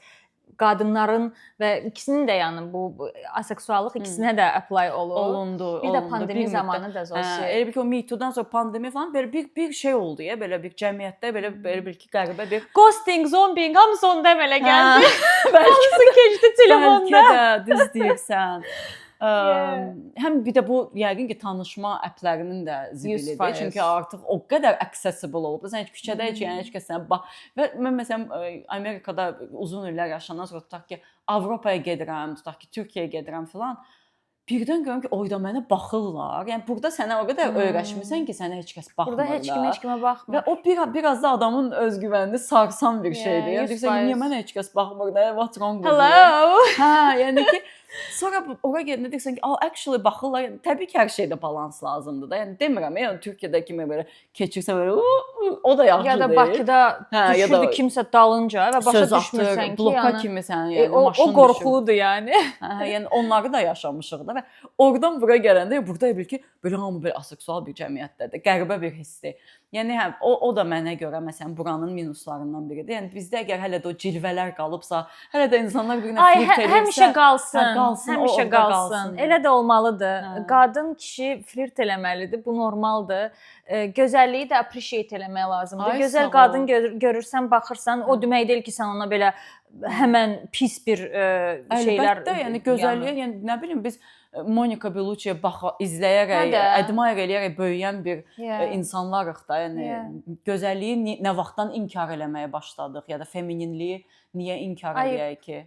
[SPEAKER 2] qadınların və ikisinin də yəni bu aseksuallıq ikisinə də apply olundu. Bir də pandemiya zamanı da Zosi.
[SPEAKER 1] Elə bil ki, o Me Too-dan sonra pandemiya falan belə bir şey oldu ya, belə bir cəmiyyətdə belə bil ki, qəribə bir
[SPEAKER 2] ghosting, zombing, hamısı onda belə gəldi. Hamısı keçdi telefonda.
[SPEAKER 1] Bəlkə də düz deyirsən. Həm bir də bu yəqin ki, tanışma applərinin də zibilidir. Çünki artıq o qədər accessible oldu. Sən heç küçədə heç kəs sənə bax. Və mən məsələn Amerikada uzun illər yaşandan sonra tutaq ki, Avropaya gedirəm, tutaq ki, Türkiyəyə gedirəm filan. Birdən görürəm ki, oyda mənə baxırlar. Yəni burada sənə o qədər öyrəşmisən ki, sənə heç kəs baxmır.
[SPEAKER 2] Burada heç kimə baxmır.
[SPEAKER 1] Və o biraz da adamın özgüvənini sarsan bir şeydir. Yəni deyirsən, niyə mənə heç kəs baxmır? What's wrong with you?
[SPEAKER 2] Hello.
[SPEAKER 1] Hə, yəni ki, sonra ora gedəndə deyirsən ki, actually baxırlar. Yəni təbii ki, hər şeydə balans lazımdır da. Yəni demirəm, yəni Türkiyədə kimi belə keçirsə belə o da yaxşı deyil.
[SPEAKER 2] Ya da Bakıda düşürdü kimsə dalınca və başa düşmürsən ki,
[SPEAKER 1] bloka kimi sən yəni maşın
[SPEAKER 2] o qorxuludur yəni.
[SPEAKER 1] Hə, yəni onları da yaşamışıq da və oradan bura gələndə burada bil ki, belə hamı belə aseksual bir cəmiyyətdədir. Qəribə bir hissdir. Yəni hə, o da mənə görə məsələn buranın minuslarından biridir. Yəni bizdə əgər hələ də o cilvələr qalıbsa, hələ də insanlar birinə flirt edirsə,
[SPEAKER 2] həmişə qalsın.
[SPEAKER 1] Həmişə qalsın.
[SPEAKER 2] Elə də olmalıdır. Qadın kişi flirt eləməlidir. Bu normaldır. Gözəlliyi də appreciate eləmək lazımdır. Gözəl qadın görürsən, baxırsan, o demək deyil ki, sən ona belə həmən pis bir şeylər.
[SPEAKER 1] Əlbəttə, yəni gözəlliyə, yəni nə bilim biz Monica Bellucci'yə izləyərək, admire eləyərək böyüyən bir insanlarıq da. Yəni gözəlliyi nə vaxtdan inkar eləməyə başladıq ya da femininliyi niyə inkar eləyək ki?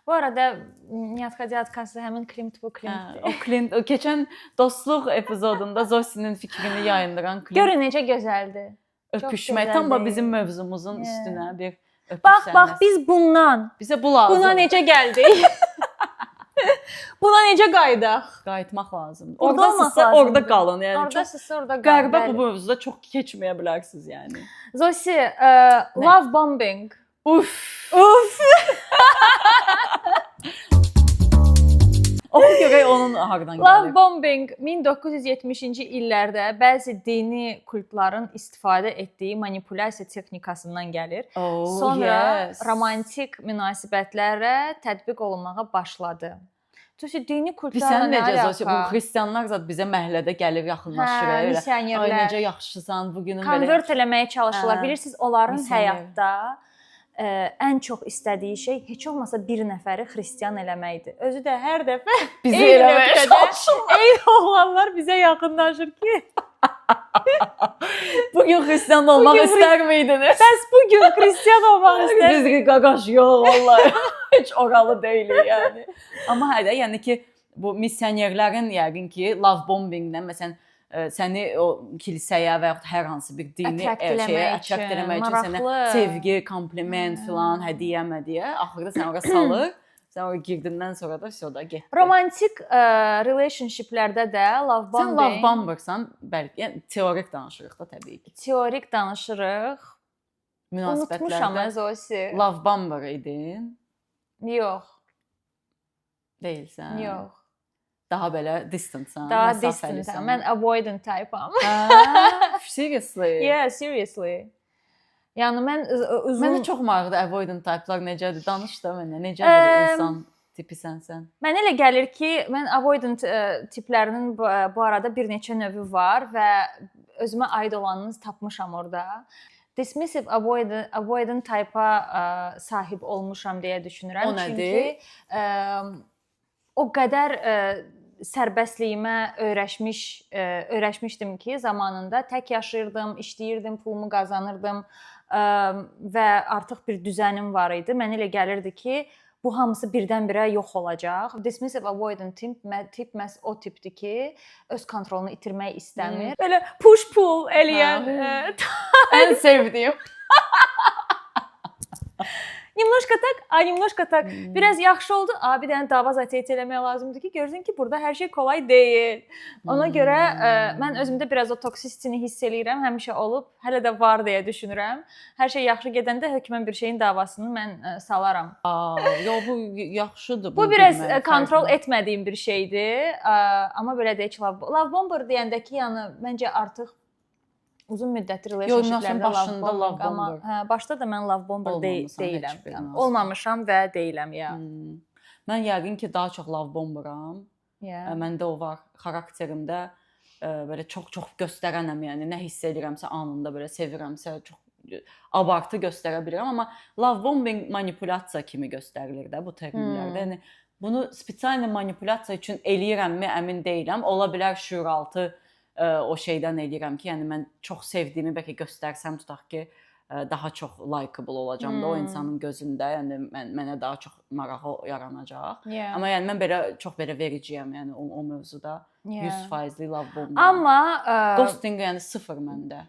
[SPEAKER 2] Bu arada Nihatxadi Atkası həmin Klimt bu Klimt.
[SPEAKER 1] O Klimt, o keçən dostluq epizodunda Zosinin fikrini yayındıran Klimt.
[SPEAKER 2] Görün necə gözəldir.
[SPEAKER 1] Öpüşmək tam da bizim mövzumuzun üstünə bir öpüş.
[SPEAKER 2] Bax biz bundan.
[SPEAKER 1] Bizə bu lazım.
[SPEAKER 2] Buna necə gəldik? Buna necə qayıdaq?
[SPEAKER 1] Qayıtmaq lazımdır. Orada qalın. Yəni
[SPEAKER 2] oradasınızsa orada qalın.
[SPEAKER 1] Qəribə bu mövzuda çox keçməyə bilərsiniz yəni.
[SPEAKER 2] Zosi, love bombing.
[SPEAKER 1] Uf. Oxu görək onun hardan gəlir.
[SPEAKER 2] Love bombing 1970-ci illərdə bəzi dini kultların istifadə etdiyi manipulyasiya texnikasından gəlir. Sonra romantik münasibətlərə tətbiq olunmağa başladı. Çünki dini kultlarla nə əlaqə?
[SPEAKER 1] Bu xristianlar zət bizə məhəllədə gəlir, yaxınlaşır.
[SPEAKER 2] Misionerlər.
[SPEAKER 1] Ay necə yaxşısan bu günün belə.
[SPEAKER 2] Konvert eləməyə çalışırlar. Bilirsiniz, onların həyatda ən çox istədiyi şey heç olmasa bir nəfəri xristian eləməkdir. Özü də hər dəfə
[SPEAKER 1] Bizi
[SPEAKER 2] eyni
[SPEAKER 1] eləməyə
[SPEAKER 2] nöqtədə
[SPEAKER 1] çalışırlar.
[SPEAKER 2] eyni oğlanlar bizə yaxınlaşır ki,
[SPEAKER 1] Bugün Hristiyan olmaq
[SPEAKER 2] Bugün
[SPEAKER 1] istər miydiniz?
[SPEAKER 2] bəs bu gün xristian olmaq istəyir.
[SPEAKER 1] Biz qaqaş yox vallahi. Heç oralı deyilik yəni. Amma hə də yəni ki bu missionerlərin yəqin ki love bombinglə məsələn səni o kilsəyə və yaxud hər hansı bir dini şeyə attract eləmək üçün sənə sevgi, kompliment filan, hədiyyə mədiyyə axırda sən ora salır. Sən ora girdindən sonra da vəsə da getdi.
[SPEAKER 2] Romantik relationshiplərdə də love bombing.
[SPEAKER 1] Sən love bombersan, bəlkə yəni teorik danışırıq da təbii ki.
[SPEAKER 2] Teorik danışırıq. Unutmuşam
[SPEAKER 1] Münasibətlərdə
[SPEAKER 2] Zosi.
[SPEAKER 1] love bomber idin?
[SPEAKER 2] Yox.
[SPEAKER 1] Deyilsən.
[SPEAKER 2] Yox.
[SPEAKER 1] Daha belə distantsan.
[SPEAKER 2] Daha distant. Mən avoidant type-am.
[SPEAKER 1] Seriously?
[SPEAKER 2] Yeah, seriously. Yəni mən uzun
[SPEAKER 1] Mənə çox maraqlıdır avoidant type-lar necədir? Danış da mənə. Necədir insan tipisən sən?
[SPEAKER 2] Mənə elə gəlir ki, mən avoidant tiplərinin bu arada bir neçə növü var və özümə aid olanını tapmışam orada. Dismissive avoidant type-a sahib olmuşam deyə düşünürəm.
[SPEAKER 1] O nədir?
[SPEAKER 2] Çünki o qədər sərbəstliyimə öyrəşmişdim ki, zamanında tək yaşayırdım, işləyirdim, pulumu qazanırdım və artıq bir düzənim var idi. Mənə elə gəlirdi ki, bu hamısı birdən-birə yox olacaq. Dismissive avoidant tip məhz o tipdir ki, öz kontrolunu itirmək istəmir. Belə push-pull eləyən.
[SPEAKER 1] Ən sevdiyim.
[SPEAKER 2] Немножко так. Biraz yaxşı oldu. Bir dənə dava zətiyyə eləmək lazımdır ki, görsün ki, burada hər şey kolay deyil. Ona görə mən özümdə biraz o toksisitini hiss eləyirəm. Həmişə olub, hələ də var deyə düşünürəm. Hər şey yaxşı gedəndə hökmən bir şeyin davasını mən salaram.
[SPEAKER 1] Yox, bu yaxşıdır.
[SPEAKER 2] Bu biraz kontrol etmədiyim bir şeydir. Amma belə deyək ki, love bomber deyəndə ki, yəni məncə artıq uzun müddətli relationshiplərdə
[SPEAKER 1] başında love bomber.
[SPEAKER 2] Amma başda da mən love bomber deyiləm. Olmamışam və deyiləm ya.
[SPEAKER 1] Mən yəqin ki, daha çox love bomberam. Məndə o var xarakterimdə belə çox göstərənəm, yəni nə hiss edirəmsə anında belə sevirəmsə çox abartı göstərə bilirəm, amma love bombing manipulyasiya kimi göstərilir də bu terminlərdə. Yəni bunu spesial manipulyasiya üçün eləyirəmmi əmin deyiləm. Ola bilər şüuraltı o şeydən eləyirəm ki, yəni mən çox sevdiyimi bəlkə göstərsəm tutaq ki, daha çox likeable olacam da o insanın gözündə, yəni mənə daha çox marağı yaranacaq. Amma yəni mən belə çox belə vericiyəm, yəni o mövzuda 100% love bombing.
[SPEAKER 2] Amma
[SPEAKER 1] ghosting yəni sıfır məndə.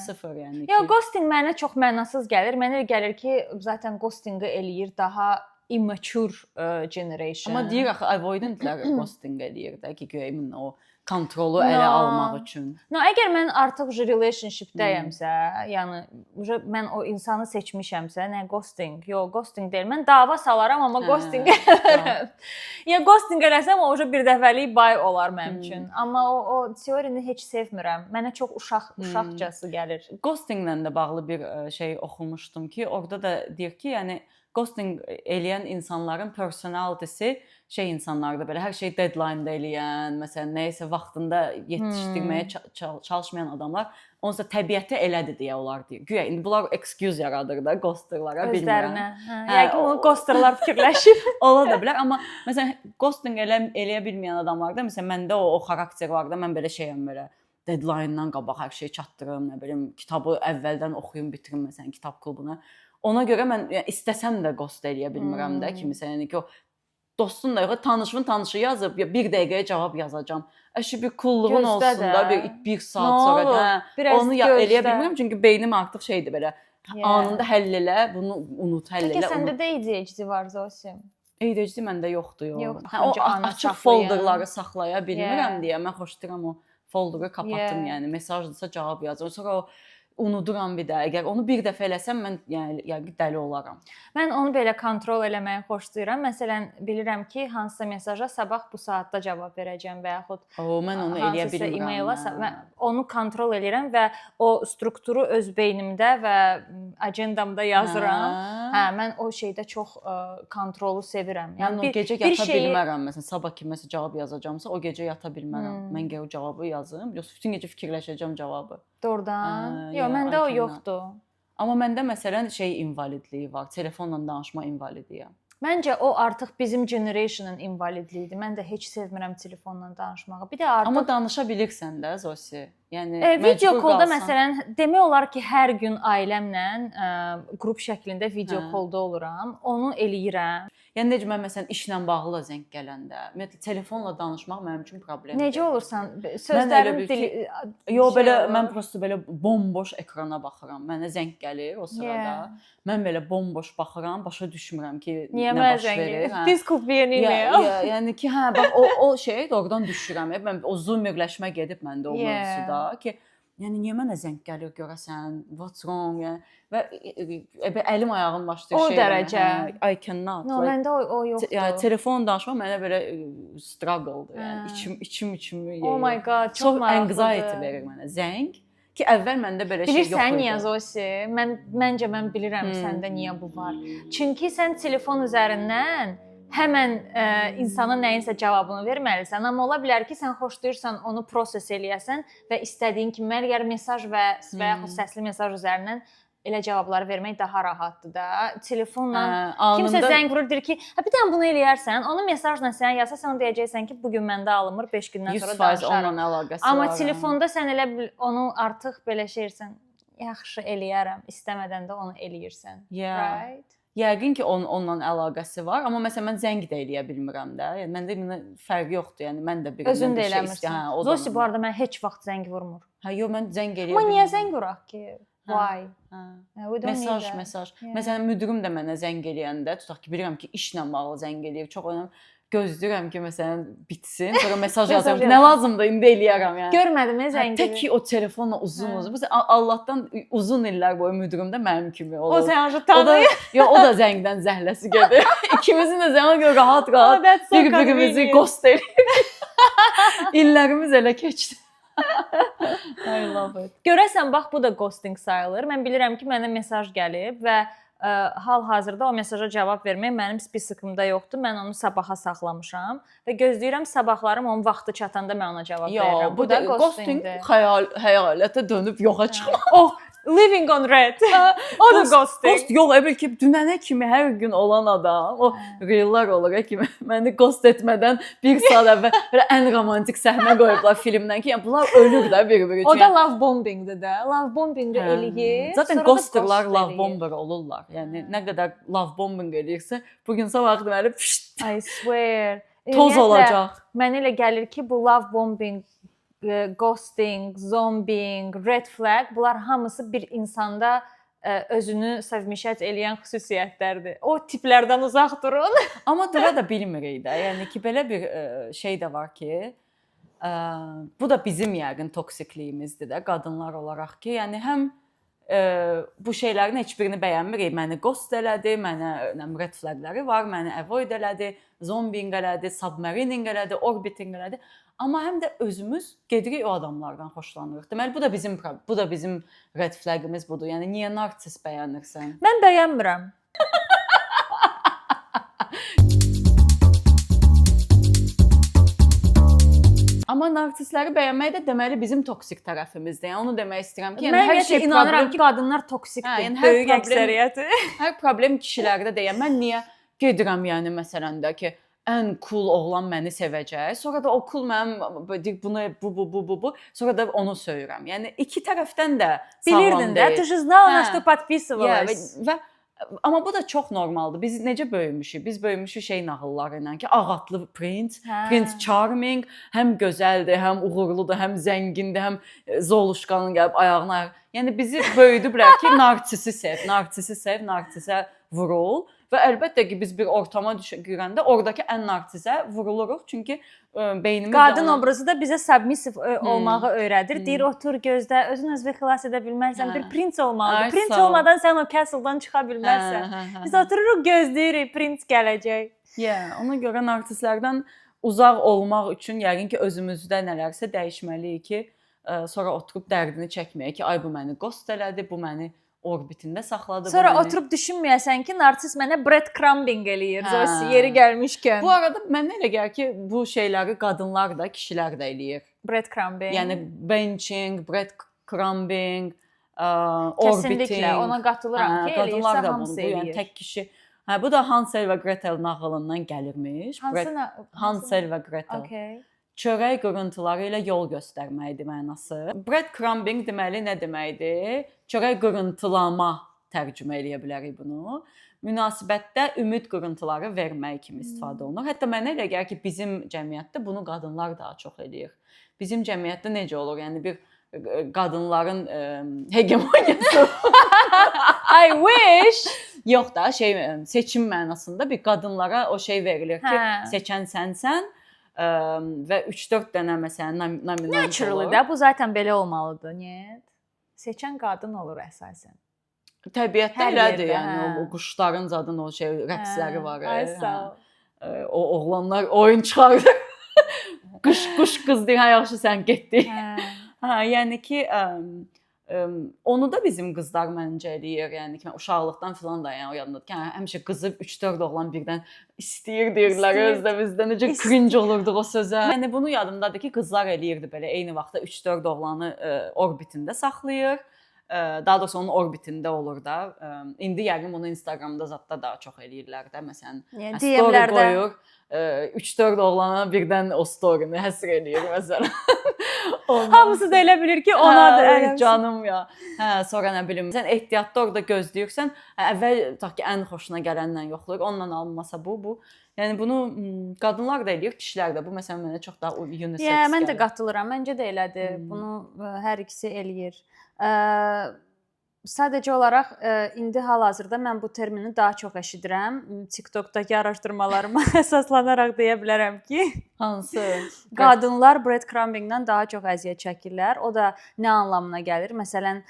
[SPEAKER 1] Sıfır yəni.
[SPEAKER 2] Yox, ghosting mənə çox mənasız gəlir. Mənə gəlir ki, zaten ghostingi eləyir daha immature generation.
[SPEAKER 1] Amma deyir axı avoidantlar ghosting eləyir də ki, güya o kontrolu ələ almaq üçün.
[SPEAKER 2] Əgər mən artıq relationshipdəyəmsə, yəni mən o insanı seçmişəmsə, nə ghosting? Yox, ghosting deyil. Mən dava salaram, amma ghosting eləmərəm. Ya ghosting eləsəm, o bir dəfəlik bay olar mənim üçün. Amma o teorini heç sevmirəm. Mənə çox uşaqcası gəlir.
[SPEAKER 1] Ghostinglə də bağlı bir şey oxumuşdum ki, orada da deyir ki, yəni ghosting eləyən insanların personality'si insanlardır belə hər şey deadline-da eləyən, məsələn, nəyisə vaxtında yetişdirməyə çalışmayan adamlar, onsa təbiəti elədir deyə onlar deyir. Güya indi bunlar excuse yaradır da ghosterlara, bilmirəm.
[SPEAKER 2] Yəqin o ghosterlar fikirləşib.
[SPEAKER 1] Ola da bilər, amma məsələn ghosting eləyə bilməyən adamlarda məsələn məndə o xarakter var da, mən belə şeyəm belə deadline-dan qabaq hər şeyi çatdırım, nə bilim, kitabı əvvəldən oxuyum, bitirim məsələn kitab klubuna. Ona görə mən istəsəm də ghost eləyə bilmirəm də kimisə, yəni ki o dostun da yox, tanışın tanışı yazıb, bir dəqiqəyə cavab yazacağam. Əşi bir kulluğun olsun da, bir saat sonra onu eləyə bilmirəm, çünki beynim artıq şeydir belə, anında həll elə, bunu unut, həll elə.
[SPEAKER 2] Peki səndə də ADHD var Zosim?
[SPEAKER 1] ADHD məndə yoxdur, yox. O açıq folderları saxlaya bilmirəm deyə mən xoşlayıram o folderi kapatım, yəni mesajdırsa cavab yazıram. Sonra o unuduram bir də. Əgər onu bir dəfə eləsəm mən yəni dəli olaram.
[SPEAKER 2] Mən onu belə kontrol eləməyi xoşlayıram. Məsələn, bilirəm ki, hansısa mesaja sabah bu saatda cavab verəcəm və yaxud
[SPEAKER 1] mən onu eləyə bilmirəm.
[SPEAKER 2] Mən onu kontrol edirəm və o strukturu öz beynimdə və agendamda yazıram. Mən o şeydə çox kontrolu sevirəm.
[SPEAKER 1] Yəni mən o gecə yata bilmərəm. Məsələn, sabah kiməsə cavab yazacağamsa o gecə yata bilmərəm. Mən o cavabı yazım, yoxsa bütün gecə fikirləşəcəm cavabı.
[SPEAKER 2] Doğrudan. Yox, məndə o yoxdur.
[SPEAKER 1] Amma məndə məsələn invalidliyi var. Telefonla danışma invalidiyəm.
[SPEAKER 2] Məncə o artıq bizim generation'ın invalidliyidir. Mən də heç sevmirəm telefonla danışmağı. Bir də artıq
[SPEAKER 1] Amma danışa bilirsən də Zosi. Yəni
[SPEAKER 2] video
[SPEAKER 1] məcbur
[SPEAKER 2] callda
[SPEAKER 1] qalsan.
[SPEAKER 2] məsələn demək olar ki, hər gün ailəmlə qrup şəklində video callda oluram. Onu eləyirəm.
[SPEAKER 1] Yəni necə mən məsələn işlə bağlı zəng gələndə, ümumiyyətlə telefonla danışmaq mənim üçün problemdir.
[SPEAKER 2] Necə olursan? Sözlərin dili
[SPEAKER 1] Yox, belə mən prosta belə bomboş ekrana baxıram. Mənə zəng gəlir o sırada. Mən belə bomboş baxıram, başa düşmürəm ki,
[SPEAKER 2] niyə
[SPEAKER 1] nə baş verir.
[SPEAKER 2] This could be an email.
[SPEAKER 1] Yəni ki, bax o oradan düşürəm. Mən o zoomerləşmə gedib məndə o mövzuda ki, yəni niyə mənə zəng gəlir görəsən? What's wrong? Yəni və əlim ayağım başlayır
[SPEAKER 2] o dərəcə.
[SPEAKER 1] I cannot.
[SPEAKER 2] No, məndə o yoxdur.
[SPEAKER 1] Yəni telefon danışmaq mənə belə struggle'dır. Yəni içim yeyir.
[SPEAKER 2] Oh my god, çox maraqlıdır.
[SPEAKER 1] Anxiety verir mənə zəng. Ki əvvəl məndə belə şey yox idi.
[SPEAKER 2] Bilirsən niyə Zosi? Məncə mən bilirəm səndə niyə bu var. Çünki sən telefon üzərindən həmən insana nəyinsə cavabını verməlisən, amma ola bilər ki, sən xoşlayırsan onu proses eləyəsən və istədiyin kimi məgər mesaj və yaxud səsli mesaj üzərindən elə cavabları vermək daha rahatdır da. Telefonla kimsə zəng vurur deyir ki, bir dənə bunu eləyərsən, onu mesajla sənə yazsa sən deyəcəksən ki, bu gün məndə alınmır, 5 gündən sonra danışarıq.
[SPEAKER 1] 100% onunla əlaqəsi var.
[SPEAKER 2] Amma telefonda sən elə onu artıq belə şeyirsən, yaxşı eləyərəm, istəmədən də onu eləyirsən. Right?
[SPEAKER 1] Yəqin ki, onunla əlaqəsi var, amma məsələn mən zəng də eləyə bilmirəm də. Yəni məndə fərqi yoxdur. Yəni mən də bir
[SPEAKER 2] özün də eləmirsən. Zosi bu arada mən heç vaxt zəng vurmur.
[SPEAKER 1] Yox, mən zəng eləyə bilmirəm.
[SPEAKER 2] Amma niyə zəng vuraq ki? Why?
[SPEAKER 1] Mesaj. Məsələn müdirim də mənə zəng eləyəndə, tutaq ki, bilirəm ki, işlə bağlı zəng eləyir. Çox önəmli. Gözləyirəm ki, məsələn bitsin, sonra mesaj yazıram ki, nə lazımdır, indi eləyərəm yəni.
[SPEAKER 2] Görmədim zəngi.
[SPEAKER 1] Tək ki o telefonla uzun. Məsələn Allahdan uzun illər boyu müdirim də mənim kimi olur.
[SPEAKER 2] O səni tanıyır.
[SPEAKER 1] Yox, o da zəngdən zəhləsi gedir. İkimizin də zəngə görə rahat bir-birimizi ghost edirik. İllərimiz elə keçdi. I love it.
[SPEAKER 2] Görəsən bax bu da ghosting sayılır. Mən bilirəm ki, mənə mesaj gəlib və hal-hazırda o mesaja cavab vermək mənim spiskimdə yoxdur. Mən onu sabaha saxlamışam və gözləyirəm sabahlarım onun vaxtı çatanda mən ona cavab verirəm.
[SPEAKER 1] Bu da ghostingdir. Xəyalətə dönüb yoxa çıxmaq.
[SPEAKER 2] Oh, living on red. O da ghosting.
[SPEAKER 1] Ghost yox, bəlkə dünənə kimi hər gün olan adam, o reellər olur ki, məni ghost etmədən 1 saat əvvəl belə ən romantik səhnə qoyublar filmdən ki, yəni bunlar ölür də bir-biri üçün.
[SPEAKER 2] O da love bombingdir də. Love bombingi eləyir.
[SPEAKER 1] Zaten ghosterlar love bomber olurlar. Yəni nə qədər love bombing eləyirsə, bu gün sabah deməli
[SPEAKER 2] I swear.
[SPEAKER 1] Toz olacaq.
[SPEAKER 2] Mənə elə gəlir ki, bu love bombing, ghosting, zombing, red flag, bunlar hamısı bir insanda özünü sevmişət eləyən xüsusiyyətlərdir. O tiplərdən uzaq durun.
[SPEAKER 1] Amma dura da bilmirik də. Yəni ki, belə bir şey də var ki, bu da bizim yəqin toksikliyimizdir də qadınlar olaraq ki, yəni həm bu şeylərin heç birini bəyənmirik. Məni ghost elədi, mənə red flagləri var, məni avoid elədi, zombing elədi, submarining elədi, orbiting elədi. Amma həm də özümüz gedirik o adamlardan xoşlanırıq. Deməli bu da bizim red flagimiz budur. Yəni niyə narsist bəyənirsən?
[SPEAKER 2] Mən bəyənmirəm.
[SPEAKER 1] Amma narsistləri bəyənmək də deməli bizim toksik tərəfimizdir. Yəni onu demək istəyirəm ki, yəni
[SPEAKER 2] mən hər şey inanıram ki, qadınlar toksikdir.
[SPEAKER 1] Yəni
[SPEAKER 2] böyük əksəriyyəti.
[SPEAKER 1] Hər problem kişilərdə deyəm. Mən niyə gedirəm yəni məsələn də ki, ən cool oğlan məni sevəcək. Sonra da o cool mənim bunu bu. Sonra da onu söyürəm. Yəni iki tərəfdən də
[SPEAKER 2] bilirdin də, ты же знала, на что подписывалась.
[SPEAKER 1] Amma bu da çox normaldır. Biz necə böyümüşük? Biz böyümüşük şey nağılları ilə ki, ağatlı prins, Prince Charming, həm gözəldir, həm uğurludur, həm zəngindir, həm Zoluşkanın gəlib ayağına ayaq. Yəni bizi böyüdüblər ki, nartisi sev, nartisə vurul. Və əlbəttə ki, biz bir ortama girəndə oradakı ən nartisə vuruluruq. Çünki beynimiz
[SPEAKER 2] qadın obrazı da bizə submissive olmağı öyrədir. Deyir, otur gözlə, özün özünü xilas edə bilmərsən, bir prins olmalıdır. Prins olmadan sən o castle-dan çıxa bilmərsən. Biz otururuq, gözləyirik, prins gələcək.
[SPEAKER 1] Ona görə nartistlərdən uzaq olmaq üçün yəqin ki, özümüzdə nələrsə dəyişməliyik ki, sonra oturub dərdini çəkməyək ki, ay bu məni ghost elədi, bu məni orbitində saxladı.
[SPEAKER 2] Sonra oturub düşünməyəsən ki, narsist mənə breadcrumbing eləyir. Yeri gəlmişkən.
[SPEAKER 1] Bu arada mənə elə gəlir ki, bu şeyləri qadınlar da, kişilər də eləyir.
[SPEAKER 2] Breadcrumbing.
[SPEAKER 1] Yəni benching, breadcrumbing, orbiting.
[SPEAKER 2] Kesinliklə ona qatılıram ki, eləyirsə hamısı eləyir.
[SPEAKER 1] Yəni tək kişi. Bu da Hansel və Gretel nağılından gəlirmiş. Hansel və Gretel.
[SPEAKER 2] Okay.
[SPEAKER 1] Çörək qırıntıları ilə yol göstərməkdir mənası. Breadcrumbing deməli nə deməkdir? Çörək qırıntılama tərcümə eləyə bilərik bunu. Münasibətdə ümid qırıntıları vermək kimi istifadə olunur. Hətta mənə elə gəlir ki, bizim cəmiyyətdə bunu qadınlar daha çox eləyir. Bizim cəmiyyətdə necə olur? Yəni bir qadınların hegemoniyası.
[SPEAKER 2] I wish.
[SPEAKER 1] Yox da seçim mənasında bir qadınlara o şey verilir ki, seçən sənsən və 3-4 dənə məsələn nominant
[SPEAKER 2] Naturally da bu zaten belə olmalıdır. Niyə? Seçən qadın olur əsasən.
[SPEAKER 1] Təbiətdə elədir, yəni o quşların zadın o şey rəqsləri var. O oğlanlar oyun çıxarır. Quş qız deyir, "Hə yaxşı sən getdi." Yəni ki onu da bizim qızlar məncə eləyir. Yəni ki, mən uşaqlıqdan filan da yəni o yadımdadır ki, həmişə qızı 3-4 oğlan birdən istəyir deyirlər. Özdə bizdə necə cringe olurdu o sözə. Yəni bunu yadımdadır ki, qızlar eləyirdi belə eyni vaxtda 3-4 oğlanı orbitində saxlayır. Daha doğrusu onun orbitində olur da. İndi yəqin bunu Instagramda zətdə daha çox eləyirlər də. Məsələn, story qoyur, 3-4 oğlana birdən o story-ni həsr eləyir məsələn.
[SPEAKER 2] Hamısı da elə bilir ki, onadır.
[SPEAKER 1] Canım ya. Sonra nə bilim, sən ehtiyatda orada gözləyirsən, əvvəl tutaq ki, ən xoşuna gələnlə yoxlayır, onunla alınmasa bu. Yəni bunu qadınlar da eləyir, kişilər də. Bu məsələn mənə çox daha unisex gəlir.
[SPEAKER 2] Mən də qatılıram. Məncə də elədir. Bunu hər ikisi eləyir. Sadəcə olaraq indi hal-hazırda mən bu termini daha çox eşidirəm. TikTokdakı araşdırmalarıma əsaslanaraq deyə bilərəm ki,
[SPEAKER 1] hansı
[SPEAKER 2] qadınlar breadcrumbingdən daha çox əziyyət çəkirlər. O da nə anlamına gəlir? Məsələn,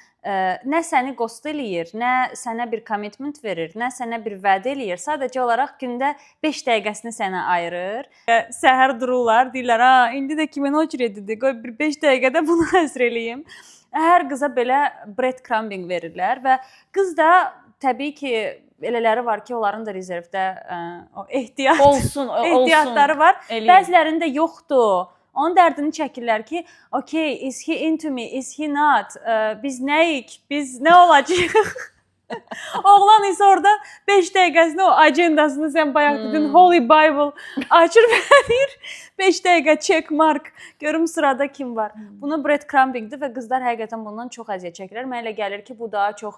[SPEAKER 2] nə səni ghost eləyir, nə sənə bir commitment verir, nə sənə bir vəd eləyir. Sadəcə olaraq gündə 5 dəqiqəsini sənə ayırır. Səhər dururlar, deyirlər, "Ha, indi də kimin очередиdir? Qoy bir 5 dəqiqədə bunu həsr eləyim." Hər qıza belə breadcrumbing verirlər və qız da təbii ki, elələri var ki, onların da rezervdə o ehtiyatları var. Bəzilərində yoxdur. Onun dərdini çəkirlər ki, "Okay, is he into me? Is he not? Biz nəyik? Biz nə olacağıq?" Oğlan isə orada 5 dəqiqəsini o agendasını sən bayaq dedin Holy Bible açır verir. 5 dəqiqə check mark. Görüm sırada kim var. Bunu breadcrumbingdir və qızlar həqiqətən bundan çox əziyyət çəkirlər. Mənə elə gəlir ki, bu daha çox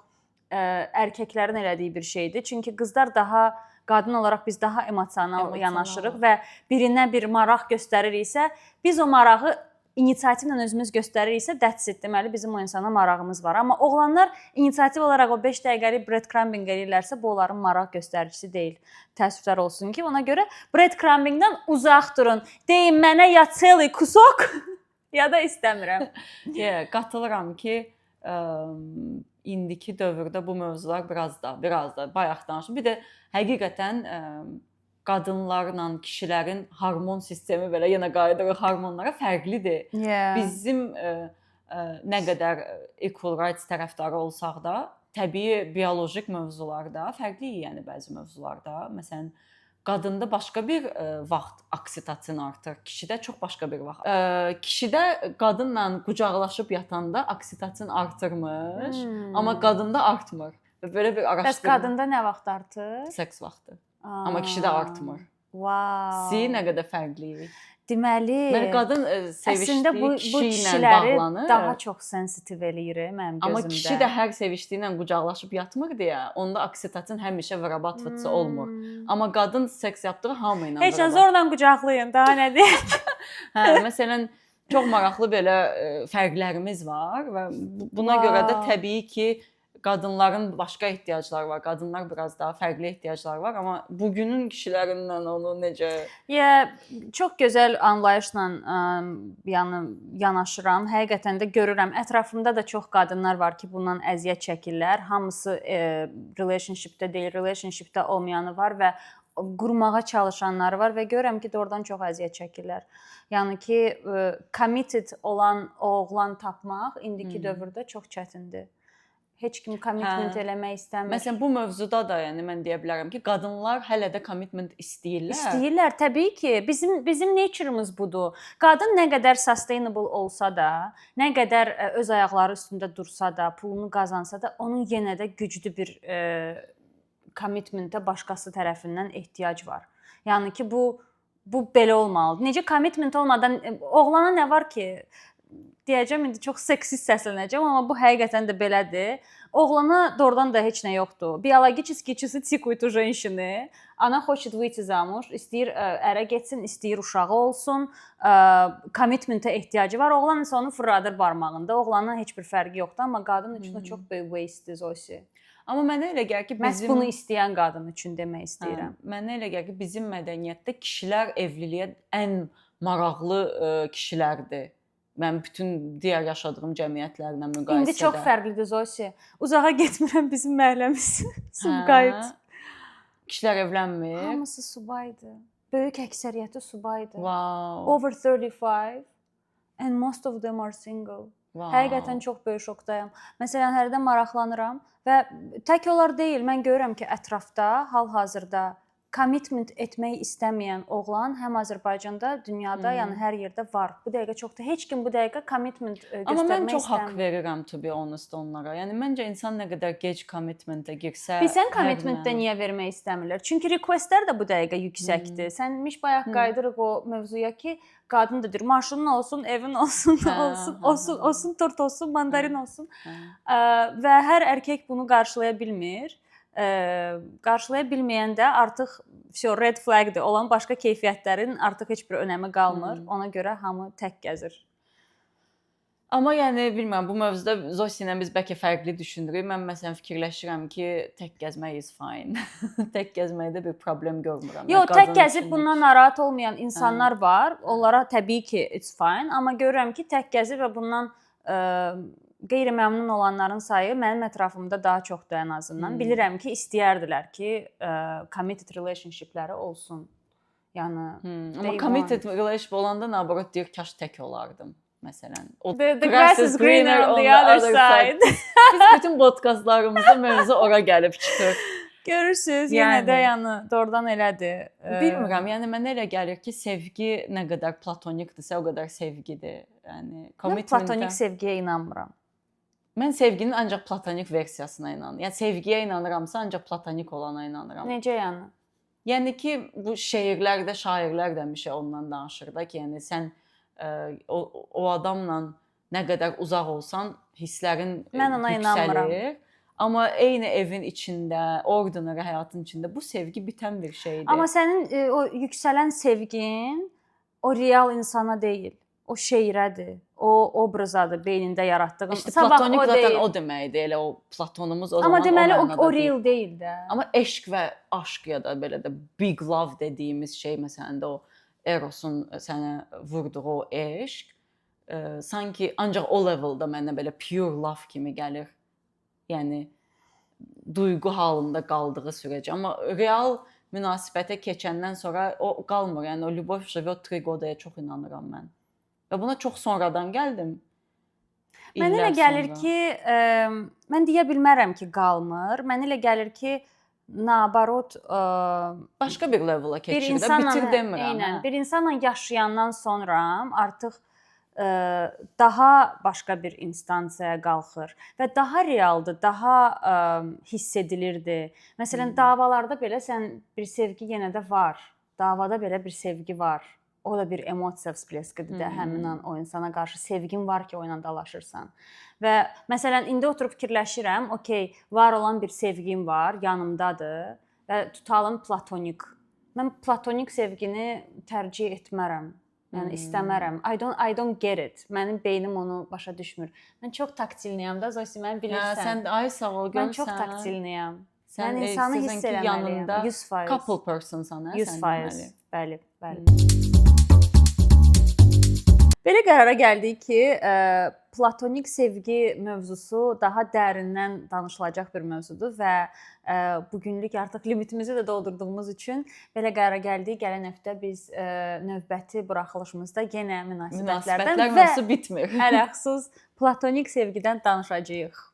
[SPEAKER 2] erkəklərin elədiyi bir şeydir. Çünki qızlar daha qadın olaraq biz daha emosional yanaşırıq və birinə bir maraq göstəririksə, biz o marağı inisiativlə özümüz göstəririksə, that's it. Deməli bizim o insana marağımız var. Amma oğlanlar inisiativ olaraq o 5 dəqiqəlik breadcrumbing eləyirlərsə, bu onların maraq göstəricisi deyil. Təəssüflər olsun ki, ona görə breadcrumbingdən uzaq durun. Deyin mənə ya целый кусок ya da istəmirəm.
[SPEAKER 1] Qatılıram ki, indiki dövrdə bu mövzular biraz da bayaq danışdım. Bir də həqiqətən qadınlarla kişilərin hormon sistemi belə yenə qayıdırıq hormonlara fərqlidir. Bizim nə qədər equal rights tərəfdarı olsaq da, təbii biolojik mövzularda fərqliyik, yəni bəzi mövzularda. Məsələn, qadında başqa bir vaxt oksitosin artır, kişidə çox başqa bir vaxt. Kişidə qadınla qucaqlaşıb yatanda oksitosin artırmış, amma qadında artmır. Belə bir araşdırma.
[SPEAKER 2] Bəs qadında nə vaxt artır?
[SPEAKER 1] Seks vaxtı. Amma kişidə artmır.
[SPEAKER 2] Wow.
[SPEAKER 1] Nə qədər fərqliyik.
[SPEAKER 2] Deməli,
[SPEAKER 1] qadın sevişdiyi bu kişilə bağlanır.
[SPEAKER 2] Daha çox sensitiv eləyir mənim gözümdə.
[SPEAKER 1] Amma kişi də hər sevişdiyi ilə qucaqlaşıb yatmır deyə, onda oksitosin həmişə vırabatlıqçı olmur. Amma qadın seks yapdığı hamı ilə
[SPEAKER 2] heç zorla qucaqlayın, daha nə deyək?
[SPEAKER 1] Məsələn, çox maraqlı belə fərqlərimiz var və buna görə də təbii ki, qadınların başqa ehtiyacları var. Qadınlar biraz daha fərqli ehtiyacları var, amma bugünün kişilərindən onu necə
[SPEAKER 2] çox gözəl anlayışla yanaşıram. Həqiqətən də görürəm. Ətrafımda da çox qadınlar var ki, bundan əziyyət çəkirlər. Hamısı relationshipdə deyil, relationshipdə olmayanı var və qurmağa çalışanları var və görürəm ki, doğrudan çox əziyyət çəkirlər. Yəni ki, committed olan oğlan tapmaq indiki dövrdə çox çətindir. heç kim commitment eləmək istəmir.
[SPEAKER 1] Məsələn, bu mövzuda da yəni mən deyə bilərəm ki, qadınlar hələ də commitment istəyirlər.
[SPEAKER 2] İstəyirlər, təbii ki. Bizim nature-ımız budur. Qadın nə qədər sustainable olsa da, nə qədər öz ayaqları üstündə dursa da, pulunu qazansa da, onun yenə də güclü bir commitment-ə başqası tərəfindən ehtiyac var. Yəni ki, bu belə olmalıdır. Necə commitment olmadan oğlana nə var ki? Deyəcəm, indi çox seksist səslənəcəm, amma bu həqiqətən də belədir. Oğlana doğrudan da heç nə yoxdur. Биологически часы тикают у женщины. Она хочет выйти замуж, istəyir ərə getsin, istəyir uşağı olsun, commitment-ə ehtiyacı var. Oğlan isə onu fırladır barmağında. Oğlanın heç bir fərqi yoxdur, amma qadın üçün o çox böyük waste-dir Zosi.
[SPEAKER 1] Amma mənə elə gəlir ki,
[SPEAKER 2] bizim bunu istəyən qadın üçün demək istəyirəm.
[SPEAKER 1] Mənə elə gəlir ki, bizim mədəniyyətdə kişilər evliliyə ən maraqlı kişilərdir. Mən bütün digər yaşadığım cəmiyyətlərlə müqayisədə.
[SPEAKER 2] İndi çox fərqlidir Zosi. Uzağa getmirəm bizim məhəlləmiz. Sumqayıt.
[SPEAKER 1] Kişilər evlənmir.
[SPEAKER 2] Hamısı subaydı. Böyük əksəriyyəti subaydı.
[SPEAKER 1] Wow.
[SPEAKER 2] Over 35 and most of them are single.
[SPEAKER 1] Wow.
[SPEAKER 2] Həqiqətən çox böyük şokdayam. Məsələn, hərdən maraqlanıram və tək onlar deyil, mən görürəm ki, ətrafda hal-hazırda commitment etmək istəməyən oğlan həm Azərbaycanda, dünyada, yəni hər yerdə var. Bu dəqiqə çoxdur. Heç kim bu dəqiqə commitment göstərmək istəmir.
[SPEAKER 1] Amma mən çox haqq verirəm to be honest onlara. Yəni məncə insan nə qədər gec commitment-ə girsə,
[SPEAKER 2] bilsən commitment-də niyə vermək istəmirlər? Çünki request-lər də bu dəqiqə yüksəkdir. Sən miş bayaq qayıdırıq o mövzuya ki, qadın da deyir, maşının olsun, evin olsun, olsun, tort olsun, mandarin olsun. Və hər erkək bunu qarşılaya bilmir. Qarşılaya bilməyəndə artıq red flag-dir. Olan başqa keyfiyyətlərin artıq heç bir önəmi qalmır. Ona görə hamı tək gəzir.
[SPEAKER 1] Amma yəni bilmirəm, bu mövzuda Zosi ilə biz bəlkə fərqli düşünürük. Mən məsələn fikirləşirəm ki, tək gəzmək is fine. Tək gəzməkdə bir problem görmürəm.
[SPEAKER 2] Yox, tək gəzib bundan narahat olmayan insanlar var. Onlara təbii ki, it's fine. Amma görürəm ki, tək gəzir və bundan qeyri-məmnun olanların sayı mənim ətrafımda daha çoxdur ən azından. Bilirəm ki, istəyərdilər ki, committed relationship-ləri olsun. Yəni
[SPEAKER 1] amma committed relationship olanda naborot deyir, kaş tək olardım. Məsələn,
[SPEAKER 2] the grass is greener on the other side.
[SPEAKER 1] Biz bütün podkastlarımızda mövzu ora gəlib çıxır.
[SPEAKER 2] Görürsüz, yenə də yəni doğrudan elədir.
[SPEAKER 1] Bilmirəm, yəni mənə elə gəlir ki, sevgi nə qədər platonikdirsə, o qədər sevgidir. Yəni
[SPEAKER 2] mən platonik sevgiyə inanmıram.
[SPEAKER 1] Mən sevginin ancaq platonik versiyasına inanıram. Yəni sevgiyə inanıramsa, ancaq platonik olana inanıram.
[SPEAKER 2] Necə yəni?
[SPEAKER 1] Yəni ki, bu şeirlərdə şairlər demişə ondan danışır da ki, yəni sən o adamla nə qədər uzaq olsan, hisslərin
[SPEAKER 2] mən ona inanmıram.
[SPEAKER 1] Amma eyni evin içində, ordinary həyatın içində bu sevgi bitən bir şeydir.
[SPEAKER 2] Amma sənin o yüksələn sevgin o real insana deyil. O şeirədir, o obrazadır, beynində yaratdığın.
[SPEAKER 1] İşte platonik zaten o deməkdir, elə o platonumuz o zaman.
[SPEAKER 2] Amma deməli o real deyil də.
[SPEAKER 1] Amma eşq və aşk ya da belə də big love dediyimiz şey, məsələn də o Erosun sənə vurduğu o eşq, sanki ancaq o leveldə mənə belə pure love kimi gəlir. Yəni duyğu halında qaldığı sürəcə. Amma real münasibətə keçəndən sonra o qalmır. Yəni o любовь живет 3 годaya çox inanıram mən. Və buna çox sonradan gəldim.
[SPEAKER 2] Mənə elə gəlir ki, mən deyə bilmərəm ki, qalmır. Mənə elə gəlir ki, nabarot
[SPEAKER 1] başqa bir levela keçir də, bitir demirəm.
[SPEAKER 2] Eynən, bir insanla yaşayandan sonra artıq daha başqa bir instansiyaya qalxır və daha realdır, daha hiss edilirdi. Məsələn, davalarda belə sən bir sevgi yenə də var. Davada belə bir sevgi var. O da bir emosiya всплескиdir də həmin an o insana qarşı sevgin var ki, o ilə dalaşırsan. Və məsələn indi oturub fikirləşirəm, okey, var olan bir sevgim var, yanımdadır və tutalım platonik. Mən platonik sevgini tərcih etmərəm. Yəni istəmərəm. I don't get it. Mənim beynim onu başa düşmür. Mən çox taktilniyəm da, Zosi, mən bilirsən.
[SPEAKER 1] Sən ay sağ ol, görsən.
[SPEAKER 2] Mən çox taktilniyəm.
[SPEAKER 1] Sən
[SPEAKER 2] insanı hiss eləməliyəm.
[SPEAKER 1] 100%. Couple personsan, hə?
[SPEAKER 2] 100%. Bəli, bəli. Belə qərara gəldik ki, platonik sevgi mövzusu daha dərindən danışılacaq bir mövzudur və bugünlük artıq limitimizi də doldurduğumuz üçün belə qərara gəldik. Gələn həftə biz növbəti buraxılışımızda yenə münasibətlərdən və
[SPEAKER 1] bitmir.
[SPEAKER 2] ələxsus platonik sevgidən danışacağıq.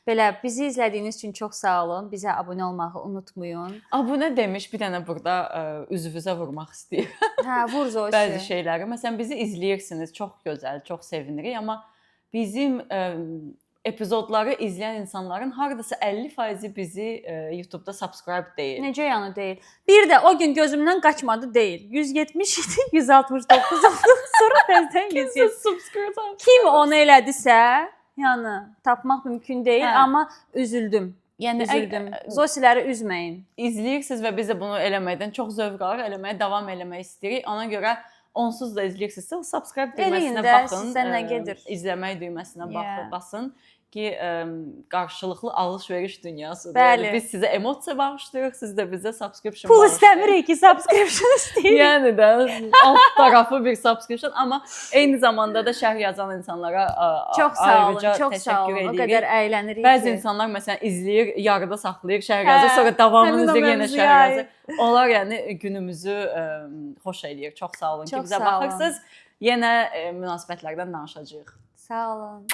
[SPEAKER 2] Belə bizi izlədiyiniz üçün çox sağ olun. Bizə abunə olmağı unutmayın.
[SPEAKER 1] Abunə demiş, bir dənə burada üzvünüzə vurmaq istəyir.
[SPEAKER 2] Hə, vur o
[SPEAKER 1] Bəzi şeyləri. Məsələn, bizi izləyirsiniz, çox gözəl, çox sevinirik, amma bizim epizodları izləyən insanların hardasa 50% bizi YouTube-da subscribe deyil.
[SPEAKER 2] Necə yəni deyil? Bir də o gün gözümdən qaçmadı deyil. 170 idi, 169 oldu. Sonra təzədən 170.
[SPEAKER 1] Subscribe.
[SPEAKER 2] Kim onu elədisə, yəni tapmaq mümkün deyil, amma üzüldüm.
[SPEAKER 1] Yəni
[SPEAKER 2] üzüldüm. Zosiləri üzməyin.
[SPEAKER 1] İzləyirsiniz və biz də bunu eləməkdən çox zövq alırıq, eləməyə davam eləmək istəyirik. Ona görə onsuz da izləyirsinizsə, subscribe düyməsinə baxın.
[SPEAKER 2] Sizdən nə gedir?
[SPEAKER 1] İzləmək düyməsinə basın ki, qarşılıqlı alış-veriş dünyasıdır.
[SPEAKER 2] Bəli.
[SPEAKER 1] Yəni, biz sizə emosiya bağışlayırıq, siz də bizə subscription
[SPEAKER 2] Pul
[SPEAKER 1] bağışlayırıq.
[SPEAKER 2] istəmirik ki, subscription istəyirik.
[SPEAKER 1] Yəni də alt tərəfi bir subscription, amma eyni zamanda da şərh yazan insanlara
[SPEAKER 2] çox sağ olun,
[SPEAKER 1] ayrıca
[SPEAKER 2] çox sağ olun.
[SPEAKER 1] təşəkkür
[SPEAKER 2] O
[SPEAKER 1] edirik.
[SPEAKER 2] qədər əylənirik.
[SPEAKER 1] Bəzi insanlar məsələn izləyir, yarıda saxlayır, şərh yazır, sonra davamını izləyir, yenə şərh yazır. Onlar yəni günümüzü xoş eləyir. Çox sağ olun ki, bizə baxırsınız. Yenə münasibətlərdən danışacağıq.
[SPEAKER 2] Sağ olun.